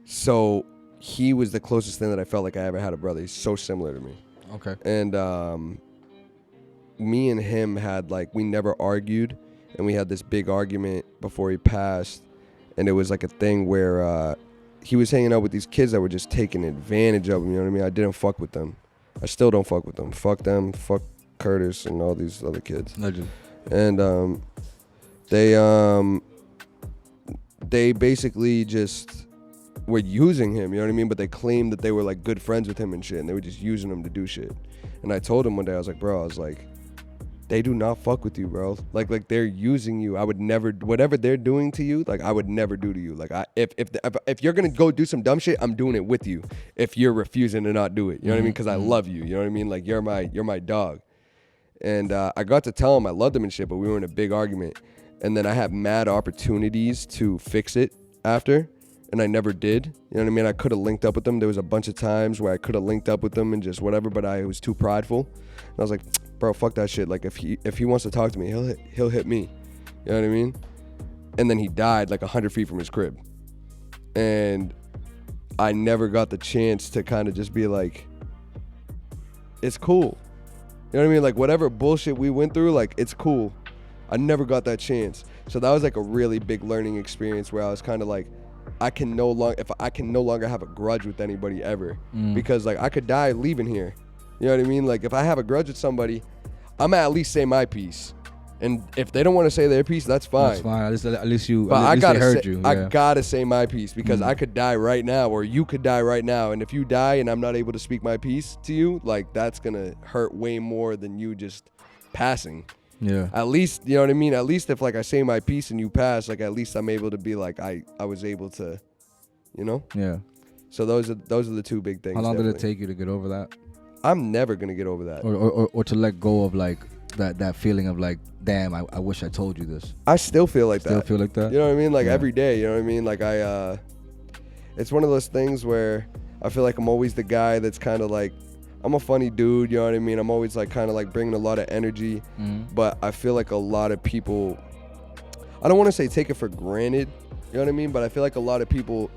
so he was the closest thing that I felt like I ever had a brother. He's so similar to me. Okay. And me and him had like, we never argued, and we had this big argument before he passed. And it was like a thing where he was hanging out with these kids that were just taking advantage of him. You know what I mean? I didn't fuck with them. I still don't fuck with them. Fuck them. Fuck Curtis and all these other kids. Legend. And they basically just were using him, you know what I mean? But they claimed that they were like good friends with him and shit, and they were just using him to do shit. And I told him one day, I was like, bro, they do not fuck with you, bro. Like they're using you. I would never, whatever they're doing to you, like I would never do to you. Like if you're gonna go do some dumb shit, I'm doing it with you. If you're refusing to not do it, you know what I mean? Because I love you, you know what I mean? Like you're my dog. And I got to tell him I loved him and shit, but we were in a big argument. And then I had mad opportunities to fix it after. And I never did. You know what I mean? I could have linked up with them. There was a bunch of times where I could have linked up with them and just whatever, but I was too prideful. And I was like, bro, fuck that shit. Like if he wants to talk to me, he'll hit me. You know what I mean? And then he died like 100 feet from his crib. And I never got the chance to kind of just be like, it's cool. You know what I mean? Like whatever bullshit we went through, like it's cool. I never got that chance. So that was like a really big learning experience where I was kind of like, I can no longer have a grudge with anybody ever, because like I could die leaving here. You know what I mean? Like if I have a grudge with somebody, I'm gonna at least say my piece. And if they don't want to say their piece, that's fine. That's fine. At least they say, heard you. Yeah. I gotta say my piece, because I could die right now, or you could die right now. And if you die and I'm not able to speak my piece to you, like that's gonna hurt way more than you just passing. Yeah. At least, you know what I mean? At least if like I say my piece and you pass, like at least I'm able to be like I was able to, you know? Yeah. So those are the two big things. How long definitely. did it take you to get over that? I'm never gonna get over that. Or to let go of like that feeling of like, damn, I wish I told you this. I still feel like Still feel like that? You know what I mean? Like Yeah. every day, you know what I mean? Like it's one of those things where I feel like I'm always the guy that's kind of like, I'm a funny dude, you know what I mean? I'm always like kind of like bringing a lot of energy, but I feel like a lot of people, I don't want to say take it for granted, you know what I mean? But I feel like a lot of people,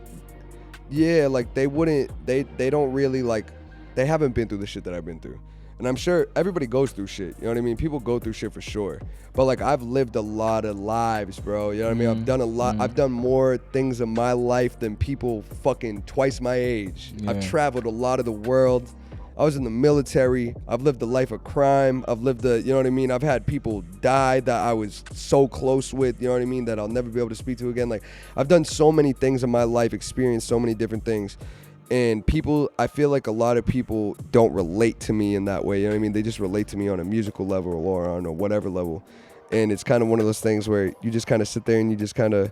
yeah, like they don't really like, they haven't been through the shit that I've been through. And I'm sure everybody goes through shit, you know what I mean? People go through shit for sure. But like I've lived a lot of lives, bro, you know what I mean? I've done a lot, I've done more things in my life than people fucking twice my age. Yeah. I've traveled a lot of the world. I was in the military. I've lived a life of crime. I've lived you know what I mean? I've had people die that I was so close with, you know what I mean? That I'll never be able to speak to again. Like I've done so many things in my life, experienced so many different things. And people, I feel like a lot of people don't relate to me in that way, you know what I mean? They just relate to me on a musical level or on a whatever level. And it's kind of one of those things where you just kind of sit there and you just kind of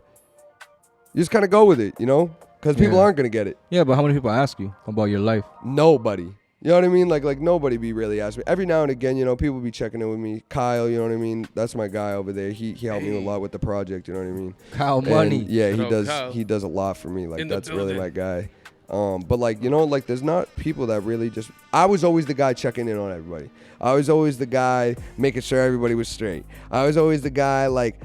go with it, you know? Because people aren't going to get it. Yeah, but how many people ask you about your life? Nobody. You know what I mean? Like nobody be really asking me. Every now and again, you know, people be checking in with me. Kyle, you know what I mean? That's my guy over there. He helped me a lot with the project, you know what I mean? Kyle Money. And yeah, Kyle. he does a lot for me. Like, that's really building. my guy. But like, you know, like there's not people that really just, I was always the guy checking in on everybody. I was always the guy making sure everybody was straight. I was always the guy like,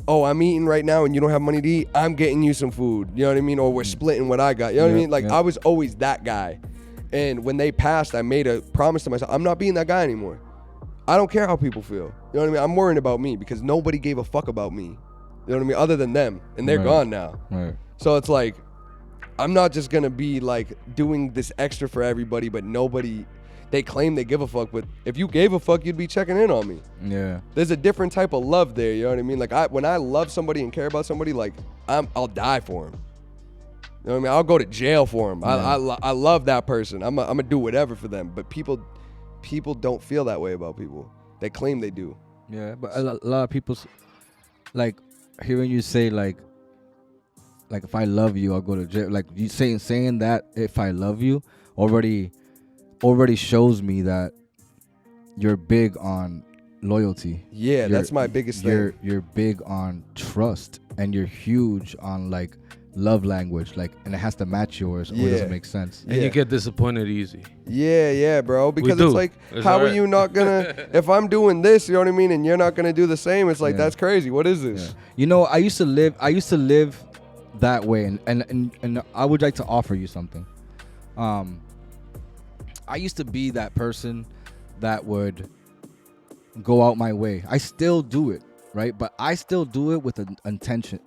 oh, I'm eating right now and you don't have money to eat, I'm getting you some food. You know what I mean? Or we're splitting what I got. You know what I mean? Like I was always that guy. And when they passed, I made a promise to myself, I'm not being that guy anymore. I don't care how people feel. You know what I mean? I'm worrying about me because nobody gave a fuck about me. You know what I mean? Other than them. And they're gone now. Right. So it's like, I'm not just going to be like doing this extra for everybody, but nobody, they claim they give a fuck. But if you gave a fuck, you'd be checking in on me. Yeah. There's a different type of love there. You know what I mean? Like when I love somebody and care about somebody, like I'll die for them. You know what I mean? I'll go to jail for them. I love that person. I'm gonna do whatever for them. But people don't feel that way about people. They claim they do. Yeah, but a lot of people, like, hearing you say like if I love you, I'll go to jail. Like you saying that if I love you already shows me that you're big on loyalty. Yeah, that's my biggest thing. You're big on trust, and you're huge on like love language, like, and it has to match yours, or it doesn't make sense. And you get disappointed easy. Yeah, bro. Because it's like, how are you not gonna? If I'm doing this, you know what I mean, and you're not gonna do the same, it's like that's crazy. What is this? Yeah. You know, I used to live that way, and I would like to offer you something. I used to be that person that would go out my way. I still do it, right? But I still do it with an intention,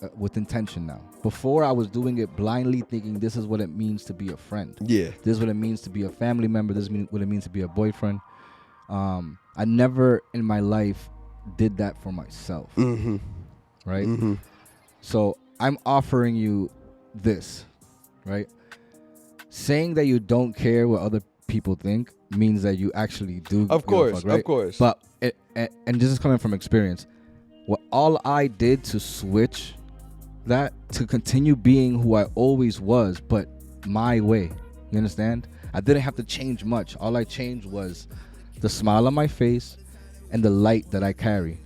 now. Before, I was doing it blindly, thinking this is what it means to be a friend. Yeah. This is what it means to be a family member. This is what it means to be a boyfriend. I never in my life did that for myself. Mm-hmm. Right? Mm-hmm. So I'm offering you this, right? Saying that you don't care what other people think means that you actually do. Of course, right? Of course. But and this is coming from experience. What all I did to switch that, to continue being who I always was, but my way. You understand? I didn't have to change much. All I changed was the smile on my face and the light that I carry.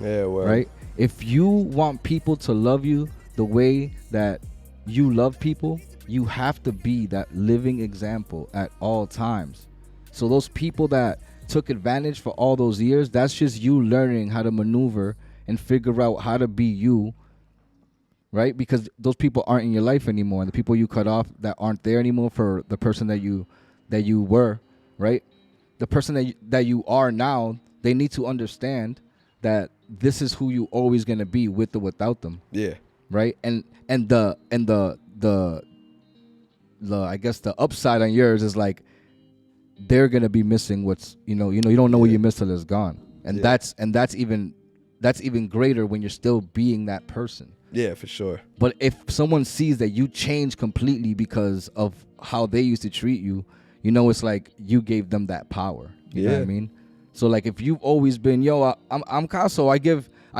Yeah, well. Right? If you want people to love you the way that you love people, you have to be that living example at all times. So those people that took advantage for all those years, that's just you learning how to maneuver and figure out how to be you, right? Because those people aren't in your life anymore, and the people you cut off that aren't there anymore for the person that you were, right? The person that you are now, they need to understand that this is who you always gonna be, with or without them. Yeah. Right? And the I guess the upside on yours is like they're gonna be missing what's you don't know what you missed till it's gone. And that's even greater when you're still being that person. Yeah, for sure. But if someone sees that you changed completely because of how they used to treat you, it's like you gave them that power. You know what I mean? So like if you've always been, I'm Caso, I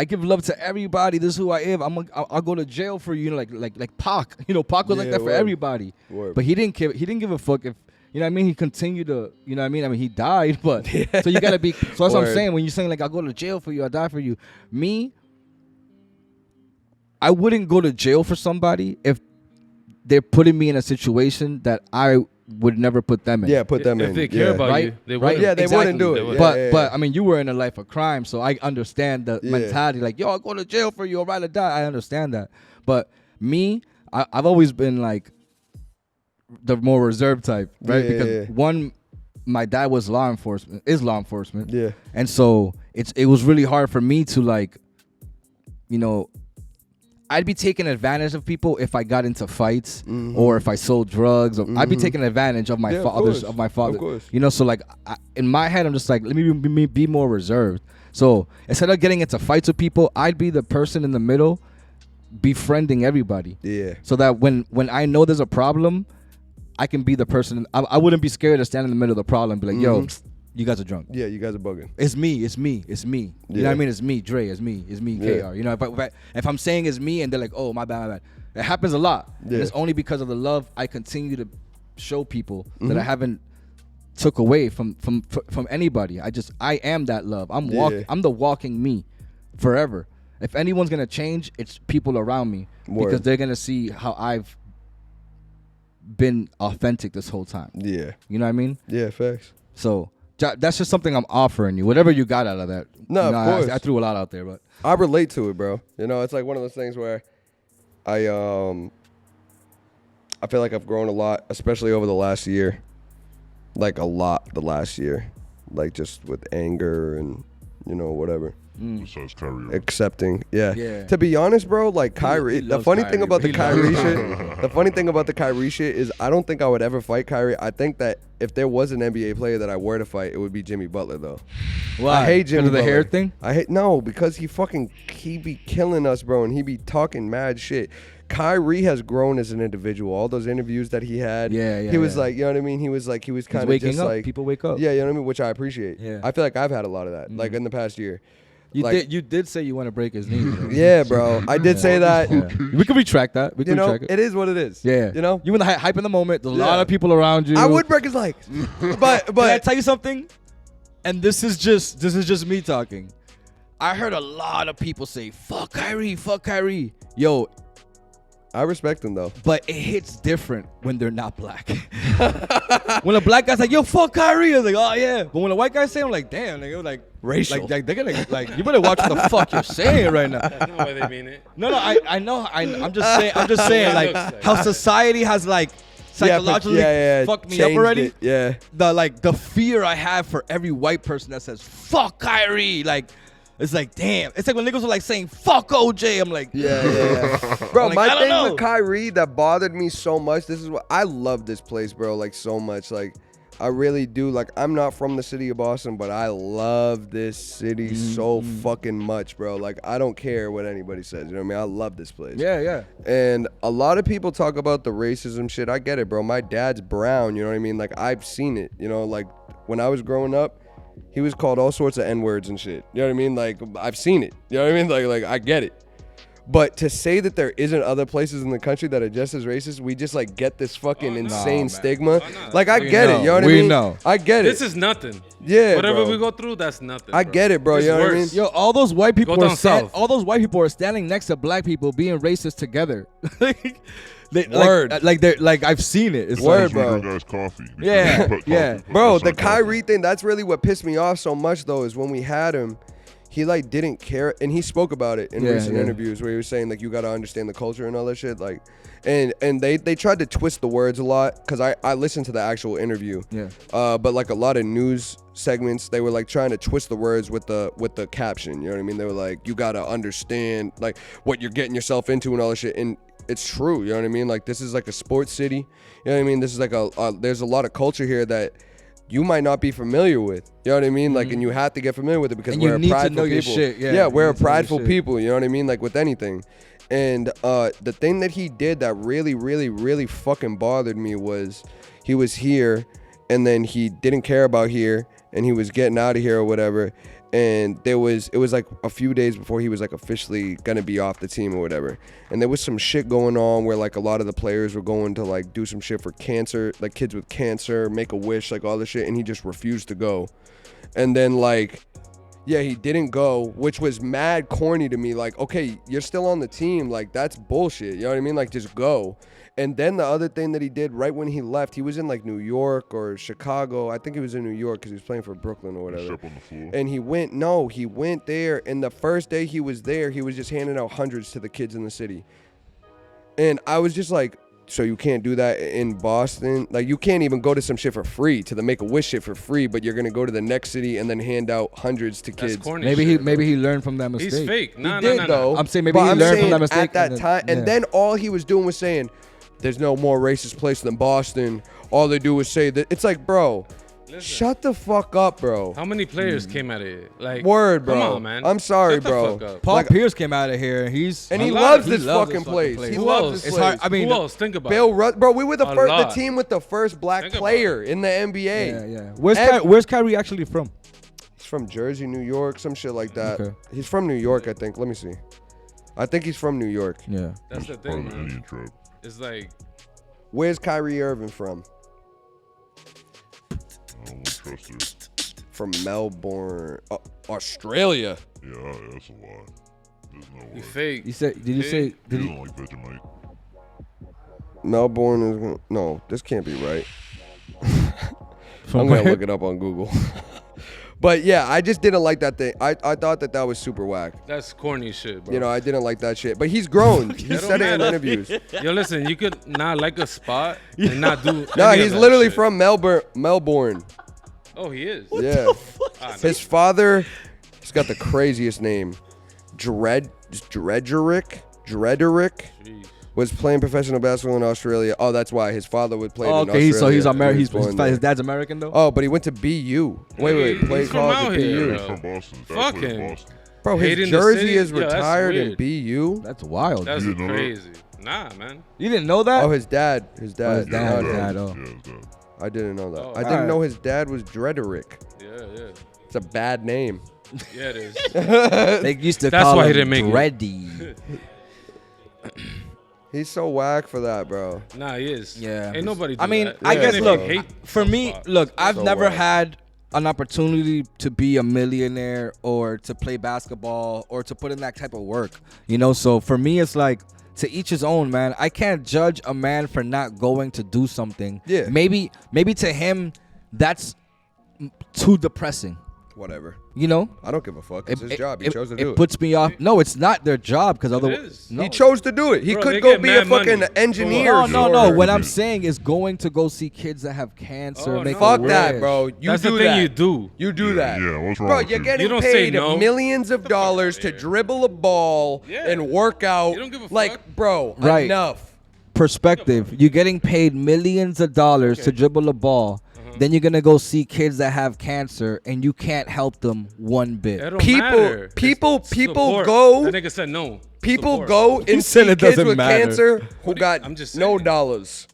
give love to everybody. This is who I am. I'll go to jail for you. Like Pac. Pac was like that for everybody. Word. But he didn't give a fuck if he continued to, he died, but so you gotta be, so that's what I'm saying. When you're saying like, I'll go to jail for you, I'll die for you. Me, I wouldn't go to jail for somebody if they're putting me in a situation that I would never put them in. Yeah, put them in. If they care about you, they wouldn't. Yeah, they wouldn't do it. But I mean, you were in a life of crime, so I understand the mentality. Like, I'll go to jail for you, I'd rather die. I understand that. But me, I've always been like the more reserved type, right? Because one, my dad was law enforcement. Yeah. And so it was really hard for me to like, I'd be taking advantage of people if I got into fights or if I sold drugs. Or I'd be taking advantage of my father. Of course. So like in my head, I'm just like, let me be more reserved. So instead of getting into fights with people, I'd be the person in the middle, befriending everybody. Yeah. So that when I know there's a problem, I can be the person. I wouldn't be scared to stand in the middle of the problem and be like, yo, You guys are drunk. Yeah, you guys are bugging. It's me. You know what I mean? It's me, Dre. It's me, Yeah. KR. You know, if I'm saying it's me and they're like, oh, my bad. It happens a lot. Yeah. And it's only because of the love I continue to show people Mm-hmm. that I haven't took away from anybody. I am that love. I'm the walking me forever. If anyone's gonna change, it's people around me because they're gonna see how I've been authentic this whole time. Yeah. You know what I mean? Yeah, facts. So that's just something I'm offering you. Whatever you got out of that. No, of course. I threw a lot out there, but I relate to it, bro. You know, it's like one of those things where I feel like I've grown a lot, especially over the last year. Like a lot the last year. Like just with anger and, you know, whatever. Besides Kyrie. Accepting. Yeah. Yeah. To be honest, bro, like Kyrie, the loves funny Kyrie, thing about the he Kyrie loves shit, the funny thing about the Kyrie shit is I don't think I would ever fight Kyrie. I think that if there was an NBA player that I were to fight, it would be Jimmy Butler, though. why? I hate Jimmy Because of the Butler. hair thing? No, because he be killing us, bro, and he be talking mad shit. Kyrie has grown as an individual. All those interviews that he had, he was like, you know what I mean? He was kind of waking just up. like People wake up. Yeah, you know what I mean? Which I appreciate. Yeah. I feel like I've had a lot of that, like in the past year. You did say you want to break his knee. Bro. Yeah, bro. I did say that. Yeah. We can retract that. We can You know, retract it. it is what it is. Yeah. You know? You in the hype in the moment. There's a Yeah. lot of people around you. I would break his legs. but Can I tell you something? And this is just me talking. I heard a lot of people say, fuck Kyrie. Yo, I respect him though. but it hits different when they're not black. When a black guy's like, yo, fuck Kyrie, I was like, oh yeah. But when a white guy say, I'm like, damn, nigga, like Racial. Like they're gonna like, you better watch what the fuck you're saying right now. I know why they mean it. No, I know. I'm just saying like how society has like psychologically fucked me up Changed already. it. Yeah. The fear I have for every white person that says fuck Kyrie, like it's like damn. It's like when niggas are like saying fuck OJ. I'm like Yeah. Bro, like, my I don't thing know. with Kyrie that bothered me so much, this is what I love this place, bro, like so much. Like I really do. Like I'm not from the city of Boston, but I love this city so fucking much, bro. Like I don't care what anybody says. You know what I mean? I love this place. yeah. And a lot of people talk about the racism shit. I get it, bro. My dad's brown, you know what I mean? Like I've seen it, you know, like when I was growing up, he was called all sorts of N-words and shit. You know what I mean? Like I've seen it. You know what I mean? Like I get it. But to say that there isn't other places in the country that are just as racist, we just like get this fucking insane stigma. Like I get it, you know what I mean? We know. I get it. This is nothing. Yeah, Whatever bro. we go through, that's nothing. I get it, bro. It's You know what I mean? worse. Yo, all those white people Go down south. all those white people are standing next to black people being racist together. Word. Like I've seen it. It's Word, like, bro. Guys, coffee. Yeah, Coffee. yeah. Bro, That's the not coffee. Kyrie thing, that's really what pissed me off so much, though, is when we had him, he, like, didn't care. And he spoke about it in recent interviews where he was saying, like, you got to understand the culture and all that shit. Like, and they tried to twist the words a lot because I listened to the actual interview. Yeah. But, like, a lot of news segments, they were, like, trying to twist the words with the caption. You know what I mean? They were like, you got to understand, like, what you're getting yourself into and all that shit. And it's true, you know what I mean? Like, this is like a sports city. You know what I mean? This is like there's a lot of culture here that you might not be familiar with. You know what I mean? Like, and you have to get familiar with it because And we're you a need to prideful know your people. shit, yeah. Yeah, You we're a need to know your prideful shit. people. You know what I mean? Like with anything. And the thing that he did that really, really, really fucking bothered me was he was here and then he didn't care about here and he was getting out of here or whatever. And it was like a few days before he was like officially gonna be off the team or whatever. And there was some shit going on where like a lot of the players were going to like do some shit for cancer, like kids with cancer, make a wish, like all this shit, and he just refused to go. And then like, yeah, he didn't go, which was mad corny to me. Like, okay, you're still on the team, like that's bullshit. You know what I mean? Like just go. And then the other thing that he did right when he left, he was in like New York or Chicago. I think he was in New York because he was playing for Brooklyn or whatever. Step on the floor. And he went there. And the first day he was there, he was just handing out hundreds to the kids in the city. And I was just like, so you can't do that in Boston? Like you can't even go to some shit for free, to the Make-A-Wish shit for free, but you're going to go to the next city and then hand out hundreds to That's kids. corny maybe shit, he learned from that mistake. He's fake. Nah, He did, nah. though. I'm saying maybe But he I'm learned from saying that mistake at that and then- time. And yeah. then all he was doing was saying, there's no more racist place than Boston. All they do is say that. It's like, bro, Shut the fuck up, bro. How many players came out of it? Like, Word, bro. Come on, man. I'm sorry, Shut the bro. fuck up. Paul Like- Pierce came out of here. He's And he lot. loves He this loves fucking this place. fucking He place. loves Who this It's place. hard. I mean, Who else? Think about Bill it. Russ, bro. We were the A first, the lot. team with the first black Think about player in the NBA. yeah. Where's Ev- Where's Kyrie actually from? He's from Jersey, New York, some shit like that. Okay. He's from New York, I think. Let me see. I think he's from New York. Yeah. That's the Part thing, of the man. Indian tribe. It's like, Where's Kyrie Irving from? I don't want to trust her. From Melbourne, Australia. Yeah, that's a lie. There's no way. you fake. You said? Did you say? You Did he? don't like Vegemite. Melbourne is no. This can't be right. From I'm gonna where? look it up on Google. But yeah, I just didn't like that thing. I thought that was super whack. That's corny shit, bro. You know, I didn't like that shit. But he's grown. He That said don't it in matter. interviews. Yo, listen, you could not like a spot and not do. No, any of he's that literally shit. from Melbourne. Oh, he is. Yeah. Ah, His father, he's got the craziest name. Drederick Jeez. was playing professional basketball in Australia. Oh, that's why his father would play in Okay, Australia. so he's and American. he was born there. His dad's American though. Oh, but he went to BU. Wait, He's played from college out at here, BU. He's bro. from Boston. Dad Fuck played in him. Boston. Bro, his Hating the jersey city? is Yo, that's retired in weird. BU. That's wild. That's You didn't know that? crazy. Nah, man. You didn't know that? Oh, his dad. His dad. his dad, Oh, his yeah. dad. Oh. Yeah, his dad. I didn't know that. Oh, I didn't alright. know his dad was Drederick. Yeah. It's a bad name. Yeah, it is. They used to That's call why he him didn't make it. Dreddy. He's so whack for that, bro. Nah, he is. Yeah. Ain't nobody. Do I mean, that. I Yeah, guess so- look, Hate for some me, spots. look, I've So never what? had an opportunity to be a millionaire or to play basketball or to put in that type of work, you know. So for me, it's like to each his own, man. I can't judge a man for not going to do something. Yeah. Maybe to him, that's too depressing. Whatever. You know. I don't give a fuck. It's his job. He chose to do it. puts me off. No, it's not their job because otherwise, is. no. He chose to do it. He Bro, could they go get be a mad money. fucking engineer. No. or- What I'm saying is going to go see kids that have cancer. Oh, make no. a Fuck that, wish. bro. You That's do the thing that. you do. You do that. Yeah, what's wrong Bro, with you're you? getting You don't say paid no. millions of dollars to here. dribble a ball Yeah. and work out. You don't give a like, fuck. bro, Right. enough. Perspective. You're getting paid millions of dollars to dribble a ball. Then you're gonna go see kids that have cancer, and you can't help them one bit. It don't People- matter. people It's support. support. go- That nigga said no. People Support. go and said see it kids doesn't with matter. cancer who What do you- got I'm just no saying. dollars.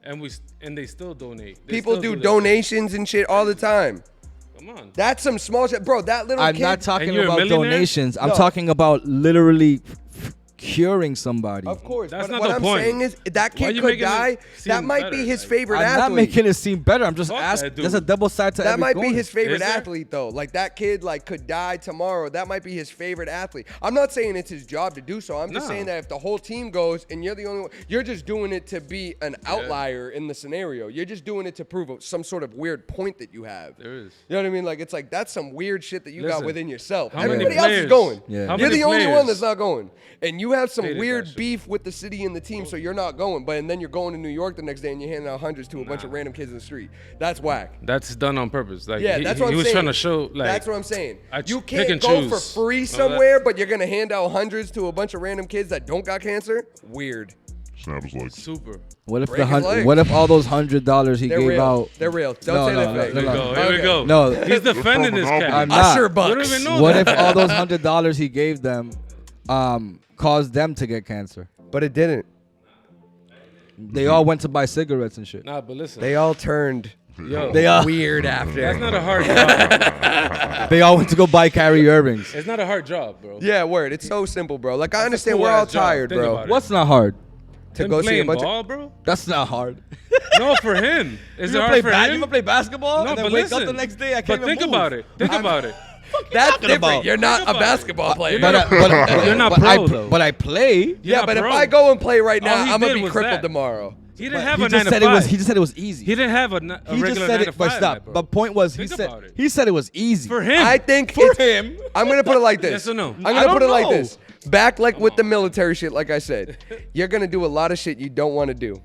And they still donate. They People still do that. donations and shit all the time. Come on. That's some small shit. Bro, that little I'm kid. not talking And you're a about millionaire? donations. I'm No. talking about literally curing somebody. Of course. That's but not what the I'm point. saying is that Why kid you could making it die. seem That might be better? his Like, favorite I'm athlete. not making it seem better. I'm just Fuck asking. that dude. There's a double side to That every might coin. be his favorite Is there? athlete though. Like that kid like could die tomorrow. That might be his favorite athlete. I'm not saying it's his job to do so. I'm just No. saying that if the whole team goes and you're the only one, you're just doing it to be an outlier in the scenario. You're just doing it to prove some sort of weird point that you have. There is. You know what I mean? Like it's like that's some weird shit that you got Listen, within yourself. how many Everybody else is players- going. Yeah. how You're many the only one players that's not going. And you have some hated that weird shit? beef with the city and the team, so you're not going. But and then you're going to New York the next day and you're handing out hundreds to a bunch of random kids in the street. That's whack. That's done on purpose. Like Yeah, he, that's he what I'm was saying. trying to show. Like That's what I'm saying. I You pick can't and go for choose. free Know that? somewhere, but you're gonna hand out hundreds to a bunch of random kids that don't got cancer. Weird. Snap is like, Super. What if Break his leg. What if all those $100 he They're gave real. out? They're real. Don't No, say no, they're no, fake. no, Here we no. go. Here we Okay. go. No. He's defending this Monopoly. cat. I'm Usher not. You don't bucks. even know What that. if all those $100 he gave them caused them to get cancer? But it didn't. They all went to buy cigarettes and shit. Nah, but listen. They all turned Yo, They all weird after. that's not a hard job. they all went to go buy Kyrie Irvings. It's not a hard job, bro. Yeah, word. It's so simple, bro. Like I That's a understand we're all cool-ass job. tired, Think bro. about it. What's not hard? To Him go see a playing bunch ball, bro? That's not hard. No, for him. Is You it ever hard for you him? ever play basketball No, and then but wake listen. up the next day? I But can't even think move. about it. Think about it. That's talking different. about? You're not Think a about it. basketball player. You're not- You're not but pro, though. But I play. You're Yeah, not but pro. if I go and play right All now, he I'm gonna did be was crippled that. tomorrow. He didn't have He a 9 just to said it 5. was. He just said it was easy. He didn't have a He regular just 9 said to it. But 5, stop. bro. But point was, Think about it. he said it was easy For him. I think For it's, him. I'm gonna put it like this. Yes or no? I'm I gonna don't put it like know. this. Back like with the military shit, like I said, you're gonna do a lot of shit you don't want to do. It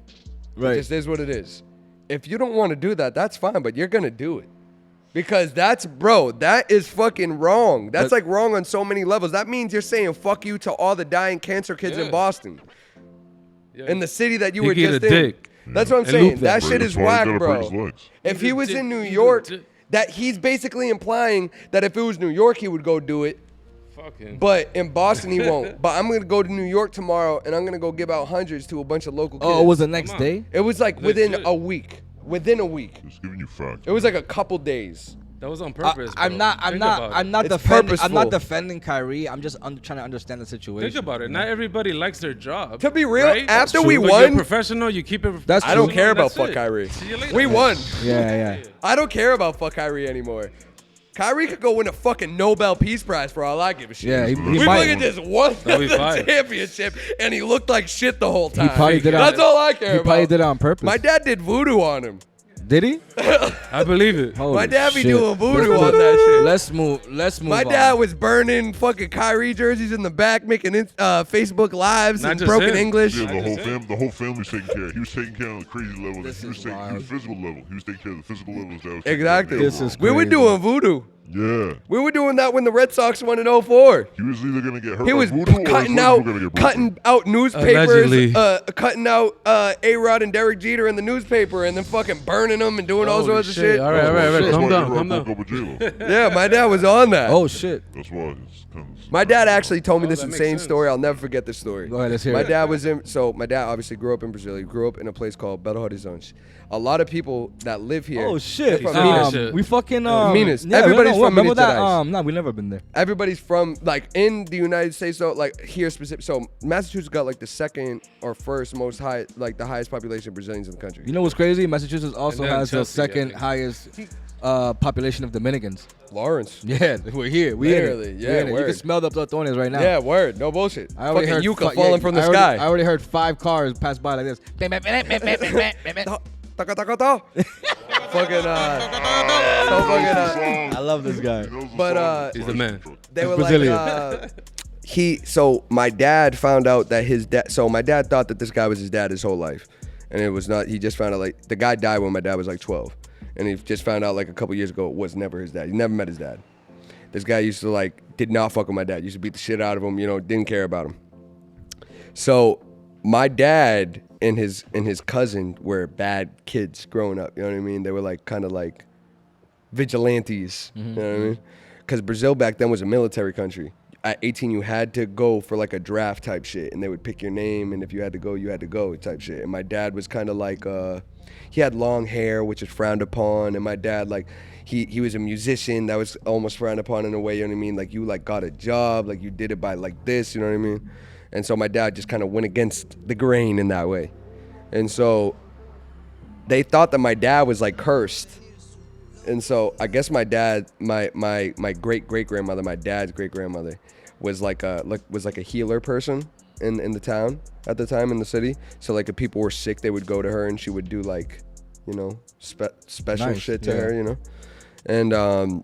Right. just is what it is. If you don't want to do that, that's fine, but you're gonna do it. Because that is fucking wrong. That's But- like wrong on so many levels. That means you're saying fuck you to all the dying cancer kids in Yeah. Boston. Yeah. In the city that you He were get just a in. dick. That's what I'm And saying. loop That them. shit is whack, bro. Legs. If he was in New York, that he's basically implying that if it was New York, he would go do it. Fucking. But in Boston, he won't. But I'm gonna go to New York tomorrow, and I'm gonna go give out hundreds to a bunch of local kids. Oh, it was the next day? It was like within Legit. a week. Within a week. Just giving you facts. It was like a couple days. That was on purpose. I'm bro. not Think about it. It's defending. I'm purposeful. not defending Kyrie. I'm just trying to understand the situation. Think about it. Not everybody likes their job. To be real, right? after That's we true. But won- you're professional. You keep it. That's I don't true. care about That's fuck it. Kyrie. See you later. We won. Yeah. I don't care about fuck Kyrie anymore. Kyrie could go win a fucking Nobel Peace Prize for all I give a shit. Yeah, he we might. fucking just won That'll be the fine. championship, and he looked like shit the whole time. probably did it That's on- all I care He about. probably did it on purpose. My dad did voodoo on him. Did he? I believe it. Holy My dad be shit. doing voodoo on that shit. Let's move. Let's move. My on. dad was burning fucking Kyrie jerseys in the back, making Facebook lives Not in just broken him. English. Yeah, I just said. the whole family was taking care. He was taking care on the crazy level. This He was is taking wild. the physical level. He was taking care of the physical levels. That was Exactly. This is We were crazy. doing voodoo. Yeah. We were doing that when the Red Sox won in 04. He was either gonna get hurt. He by was voodoo or cutting his legs out, were gonna get broken. cutting out newspapers, Allegedly. cutting out A-Rod and Derek Jeter in the newspaper, and then fucking burning them and doing all Holy sorts of shit. shit. All right, all right, all right. That's Calm why down, J-Rod calm broke down. up with J-Lo. Yeah, my dad was on that. Oh shit. That's why it's kind of. My dad actually told me this that makes insane sense. story. I'll never forget this story. Go ahead, let's hear My it. dad was in. So my dad obviously grew up in Brazil. He grew up in a place called Belo Horizonte. A lot of people that live here. Oh shit. From Minas. Minas. We fucking Minas. Yeah, Everybody's from remember Minas that? Gerais. No, we never been there. Everybody's from like in the United States, so like here specific. So Massachusetts got like the second or first most high, like the highest population of Brazilians in the country. You know what's crazy? Massachusetts also And then has the Chelsea, second yeah. highest population of Dominicans. Lawrence. Yeah, we're here. We in Literally, it. yeah, We in it. You word. can smell the platones right now. Yeah, word. No bullshit. I already Fucking heard yucca falling from the sky. I already heard 5 cars pass by like this. Taka, taka, ta. Fucking so fucking I love this guy. But, He's the man. they were Brazilian. like so my dad found out that his dad, so my dad thought that this guy was his dad his whole life, and it was not. He just found out like the guy died when my dad was like 12, and he just found out like a couple years ago it was never his dad. He never met his dad. This guy used to like did not fuck with my dad. Used to beat the shit out of him, didn't care about him. So my dad and his cousin were bad kids growing up, you know what I mean? They were like kind of like vigilantes, you know what I mean? Because Brazil back then was a military country. At 18, you had to go for like a draft type shit, and they would pick your name, and if you had to go, you had to go type shit. And my dad was kind of like, he had long hair, which was frowned upon, and my dad, like, he was a musician that was almost frowned upon in a way, you know what I mean? Like, you, like, got a job, like, you did it by, like, this, you know what I mean? And so my dad just kind of went against the grain in that way. And so they thought that my dad was, like, cursed. And so I guess my dad, my great-great-grandmother, my dad's great-grandmother, was like a healer person in the town at the time in the city. So like if people were sick, they would go to her and she would do like, special Nice, shit to yeah. her, And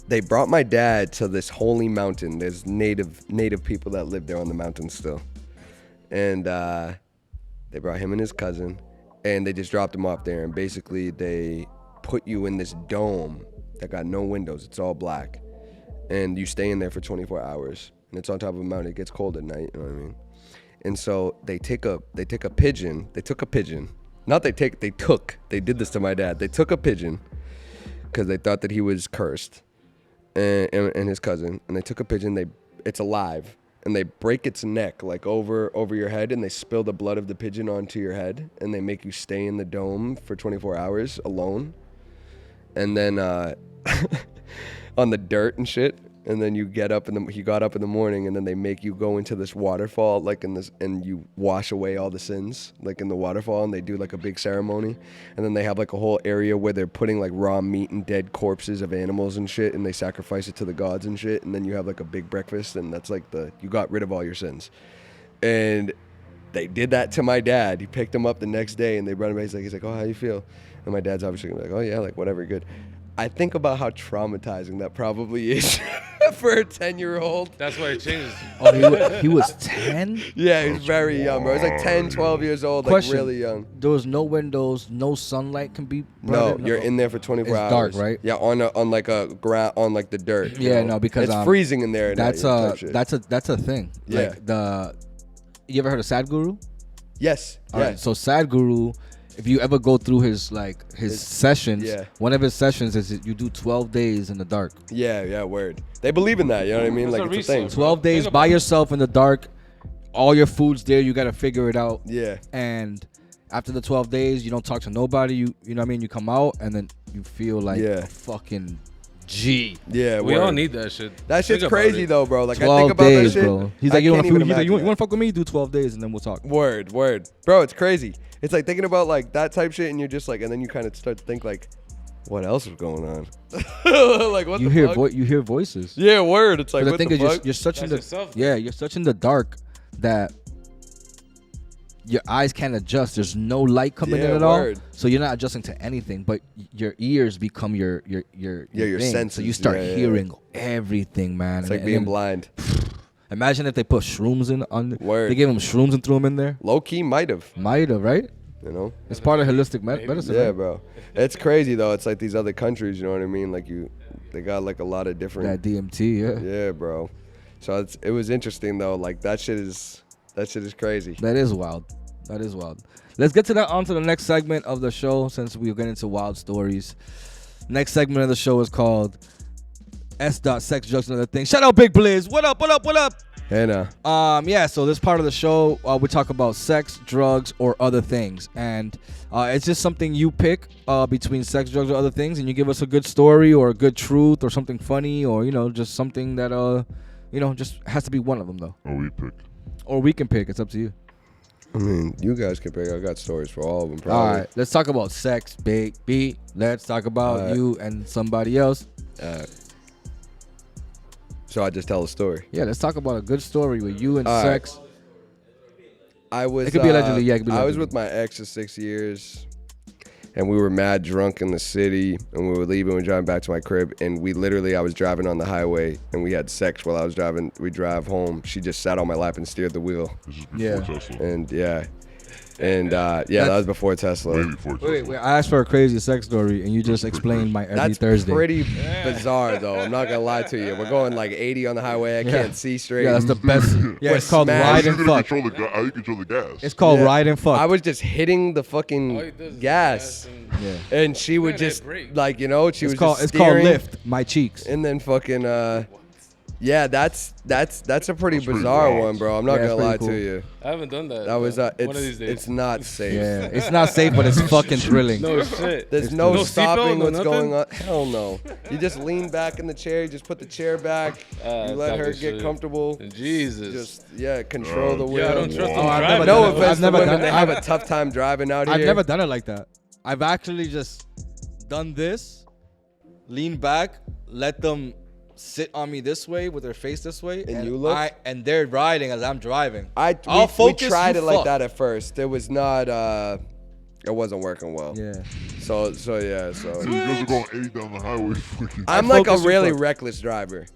they brought my dad to this holy mountain. There's native people that live there on the mountain still. And they brought him and his cousin, and they just dropped him off there. And basically they put you in this dome that got no windows. It's all black. And you stay in there for 24 hours. And it's on top of a mountain. It gets cold at night, you know what I mean? And so they took a pigeon. They did this to my dad. They took a pigeon because they thought that he was cursed, and his cousin. And they took a pigeon, it's alive. And they break its neck like over your head, and they spill the blood of the pigeon onto your head, and they make you stay in the dome for 24 hours alone. And then on the dirt and shit, and then he got up in the morning, and then they make you go into this waterfall, like and you wash away all the sins, like in the waterfall, and they do like a big ceremony, and then they have like a whole area where they're putting like raw meat and dead corpses of animals and shit, and they sacrifice it to the gods and shit, and then you have like a big breakfast, and that's like you got rid of all your sins. And they did that to my dad. He picked him up the next day, and they brought him back. He's like, oh, how you feel? And my dad's obviously gonna be like, oh yeah, like whatever, good. I think about how traumatizing that probably is for a 10-year-old. That's why it changes. Oh, he was 10? Yeah, he was very young, bro. He was like 10, 12 years old, Question. like really young. There was no windows, no sunlight can be No, brought in? you're in there for 24 It's hours. dark, right? Yeah, on like a ground, on like the dirt. you Yeah, know? no, because it's freezing in there. at That's night, type shit. that's a thing. Yeah. Like you ever heard of Sadhguru? Yes. All Yeah. right, so Sadhguru, if you ever go through his sessions, yeah. one of his sessions is you do 12 days in the dark. Yeah, word. They believe in that, you know what I mean? That's Like a it's a thing. research. 12 days Think by about it. yourself in the dark. All your food's there. You got to figure it out. Yeah. And after the 12 days, you don't talk to nobody. You know what I mean? You come out and then you feel like a fucking G. Yeah, We word. all need that shit. That shit's Think about crazy it. though, bro. Like I 12 think about days, that shit. bro. He's I like, you want can't even to imagine you that. want to fuck with me? Do 12 days and then we'll talk. Word. Bro, it's crazy. It's like thinking about like that type shit and you're just like, and then you kind of start to think like, what else is going on? Like what You the hear fuck? you hear voices. Yeah, word. It's like, But the what thing the is, fuck? you're such in That's the yourself. you're such in the dark that your eyes can't adjust. There's no light coming Yeah, in at all, word. so you're not adjusting to anything. But your ears become your your thing. senses. So you start Yeah. hearing everything, man. It's like being then blind. Imagine if they put shrooms in on. Word. They gave him shrooms and threw him in there. Low key might have, Might have, right? you know? It's part of holistic medicine. Yeah, right? bro. It's crazy though. It's like these other countries, you know what I mean? Like they got like a lot of different. That DMT, yeah. Yeah, bro. So it was interesting though. Like that shit is crazy. That is wild. That is wild. Let's get to that on to the next segment of the show since we're getting into wild stories. Next segment of the show is called S. Sex, Drugs, and Other Things. Shout out Big Blizz. What up? Hannah. Yeah, so this part of the show, we talk about sex, drugs, or other things. And it's just something you pick between sex, drugs, or other things, and you give us a good story or a good truth or something funny or, just something that, just has to be one of them, though. Oh, we picked. Or we can pick. It's up to you. I mean, you guys can pick. I got stories for all of them, probably. All right, let's talk about sex, Big B. Let's talk about you and somebody else. So I just tell a story. Yeah, let's talk about a good story with you and All right. sex. I was. It could be allegedly, yeah, it could be I was allegedly. with my ex for 6 years, and we were mad drunk in the city, and we were leaving. We were driving back to my crib, and I was driving on the highway, and we had sex while I was driving. We drive home. She just sat on my lap and steered the wheel, This is before Yeah. Tesla. and that was before Tesla. Way before Tesla. Wait, I asked for a crazy sex story, and you just explained my every That's Thursday. pretty bizarre, though. I'm not gonna lie to you. We're going like 80 on the highway. I can't see straight. Yeah, that's the best. Yeah, We're it's called smashed. ride and fuck. How you control the gas? It's called Yeah. ride and fuck. I was just hitting the All he fucking does is gas, and- yeah. and she would Look at just that break. like she was It's called just it's called steering, lift my cheeks. and then fucking yeah, that's a pretty That's pretty bizarre wild. one, bro. I'm not Yeah, gonna it's lie pretty to you. I haven't done that. That was one of these it's days. it's not safe. Yeah, it's not safe, but it's fucking thrilling. No shit. There's no no stopping seatbelt, no what's nothing? going on. Hell no. You just lean back in the chair. You just put the chair back. You let her talking get shit. comfortable. Jesus. Just control the wheel. Yeah, I don't trust Oh, them I've driving. never No done it. offense I've to never women, done it. they have a tough time driving out here. I've never done it like that. I've actually just done this, lean back, let them sit on me this way with their face this way, And you look? and they're riding as I'm driving. We focus, tried you it like fuck. that at first. It was not. It wasn't working well. Yeah. So yeah. So you guys are going 80 down the highway. Fucking I'm like a focus, you really fuck. reckless driver.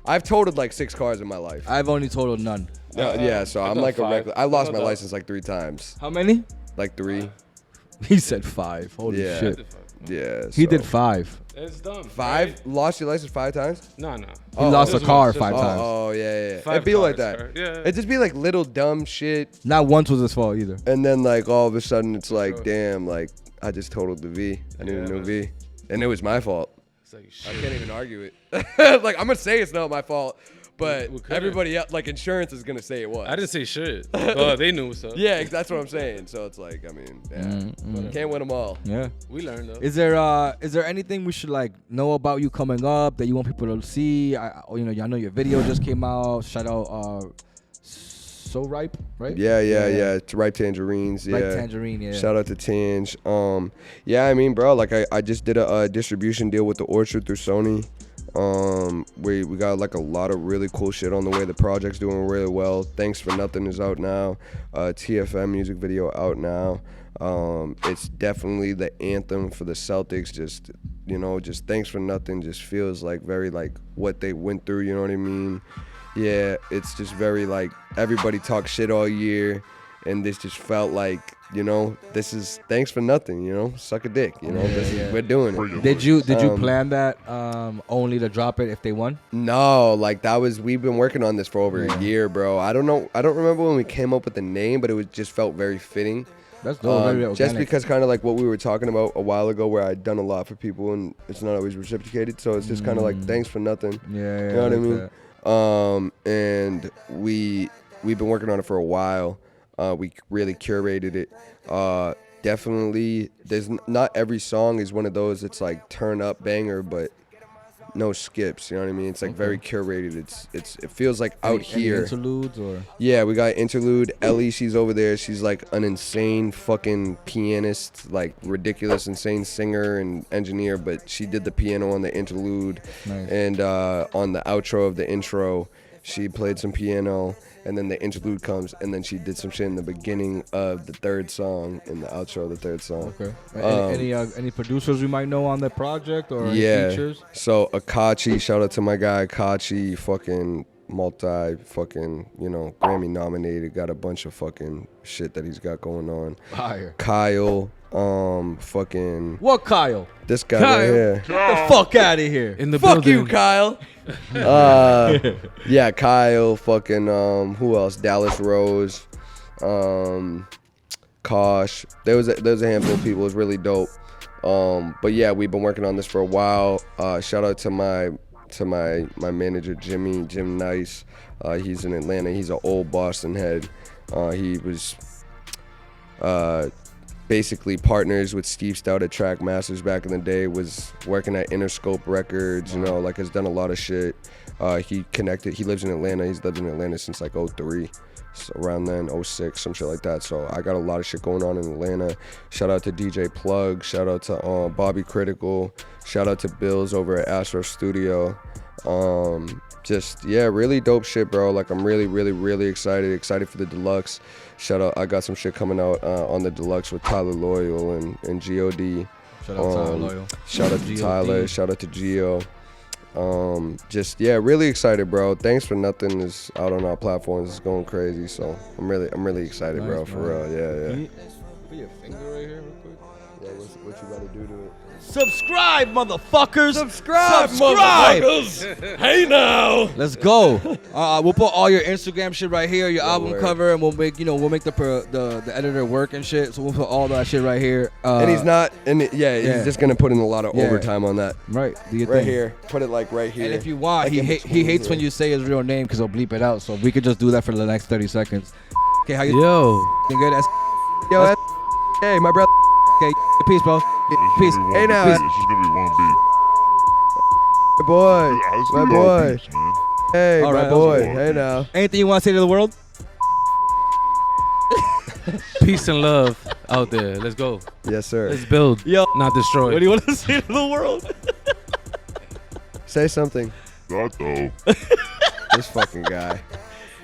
I've totaled like 6 cars in my life. I've only totaled none. Yeah, so I've I'm done like a 5. reckless. I lost my I've done- license like 3 times. How many? Like 3. He said 5. Holy Yeah. shit. Yeah. He so- did 5. It's dumb. 5? Right? Lost your license 5 times? No. He Oh, lost a just car once, just 5 once. times. Oh yeah. 5 It'd be like cars, that. yeah. It'd just be like little dumb shit, Not once was his fault either. and then like all of a sudden it's like, Sure. damn, like I just totaled the V. I need a Yeah, new man. V, and it was my fault. It's like I shit. can't even argue it. Like I'm gonna say it's not my fault, but We couldn't. everybody else, like insurance is gonna say it was. I didn't say shit. Oh, they knew so. Yeah, that's what I'm saying. So it's like, I mean, can't win them all. Yeah. We learned though. Is there anything we should like know about you coming up that you want people to see? I know your video just came out. Shout out So Ripe, right? Yeah. It's Ripe Tangerines. Yeah. Ripe Tangerine, yeah. Shout out to Tange. Yeah, I mean, bro, like I just did a distribution deal with the Orchard through Sony. We got like a lot of really cool shit on the way. The project's doing really well. Thanks for Nothing is out now. TFM music video out now. It's definitely the anthem for the Celtics. Just Thanks for Nothing just feels like very like what they went through. You know what I mean? Yeah, it's just very like everybody talks shit all year, and this just felt like you know, this is thanks for nothing, you know, suck a dick, you know, we're doing it. Did you plan that only to drop it if they won? No, like we've been working on this for over a year, bro. I don't remember when we came up with the name, but it just felt very fitting. That's dope, very organic. Just because kind of like what we were talking about a while ago, where I'd done a lot for people and it's not always reciprocated, so it's just kind of like thanks for nothing. Yeah, you know what I mean? And we've been working on it for a while. We really curated it. Definitely, there's not every song is one of those that's like turn up banger, but no skips. You know what I mean? It's like very curated. It feels like out here. Any interludes or? Yeah, we got interlude. Ellie, she's over there. She's like an insane fucking pianist, like ridiculous, insane singer and engineer. But she did the piano on the interlude, and on the outro of the intro, she played some piano. And then the interlude comes, and then she did some shit in the beginning of the third song, in the outro of the third song. Okay. Any producers we might know on the project or any features? So Akachi, shout out to my guy Akachi, fucking fucking, you know, Grammy nominated, got a bunch of fucking shit that he's got going on. Fire. Kyle, fucking. What Kyle? This guy right here. Get the fuck out of here. In the Fuck building. you, Kyle. Yeah, Kyle, fucking, who else? Dallas Rose, Kosh. There was a handful of people. It was really dope. But yeah, we've been working on this for a while. Shout out to my manager, Jim Nice. He's in Atlanta. He's an old Boston head. He was basically partners with Steve Stout at Track Masters back in the day, was working at Interscope Records, you know, like has done a lot of shit. He lives in Atlanta. He's lived in Atlanta since like 03. So around then, 06, some shit like that. So I got a lot of shit going on in Atlanta. Shout out to DJ Plug. Shout out to Bobby Critical. Shout out to Bills over at Astro Studio. Just, yeah, really dope shit, bro. Like, I'm really, really, really excited for the deluxe. Shout out, I got some shit coming out on the deluxe with Tyler Loyal and G.O.D. Shout out to Tyler Loyal. Shout out to Tyler. Shout out to Gio. Just, yeah, really excited, bro. Thanks for Nothing is out on our platforms. It's going crazy, so I'm really excited, bro, for real. Yeah. Put your finger right here real quick. Yeah, what you gotta do to it? Subscribe, motherfuckers! Subscribe! Motherfuckers! Hey now! Let's go. We'll put all your Instagram shit right here, your album cover, and we'll make the editor work and shit. So we'll put all that shit right here. And he's not, he's just gonna put in a lot of overtime on that. Right. Right here. Put it like right here. And if you want, he hates when you say his real name because he'll bleep it out. So we could just do that for the next 30 seconds. Okay, how you? Yo. Good. Yo, hey, my brother. Okay, peace, bro. Peace. Hey now. This is gonna be one beat. My boy. Yeah, let's My do all boy. beats, man. Hey, All my right, boy. okay. Hey now. Anything you want to say to the world? Peace and love out there. Let's go. Yes, sir. Let's build, Yo. not destroy. What do you want to say to the world? Say something. That though. This fucking guy.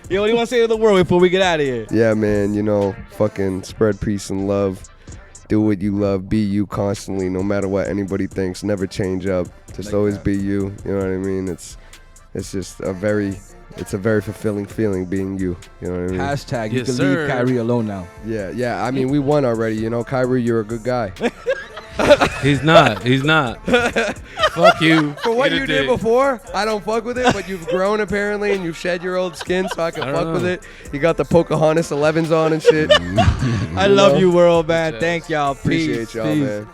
Yo, what do you want to say to the world before we get out of here? Yeah, man, you know, fucking spread peace and love. Do what you love. Be you constantly, no matter what anybody thinks. Never change up. Just Like always that. be you. You know what I mean? It's just a very fulfilling feeling being you. You know what I mean? Hashtag, you Yes, can sir. leave Kyrie alone now. Yeah. I mean, we won already. You know, Kyrie, you're a good guy. He's not. Fuck you. For what Eat a you did dick. before, I don't fuck with it, but you've grown apparently, and you've shed your old skin, so I can I don't fuck know. with it. You got the Pocahontas 11s on and shit. I love you, world, man. Thank y'all. Appreciate Peace. y'all, Peace. man.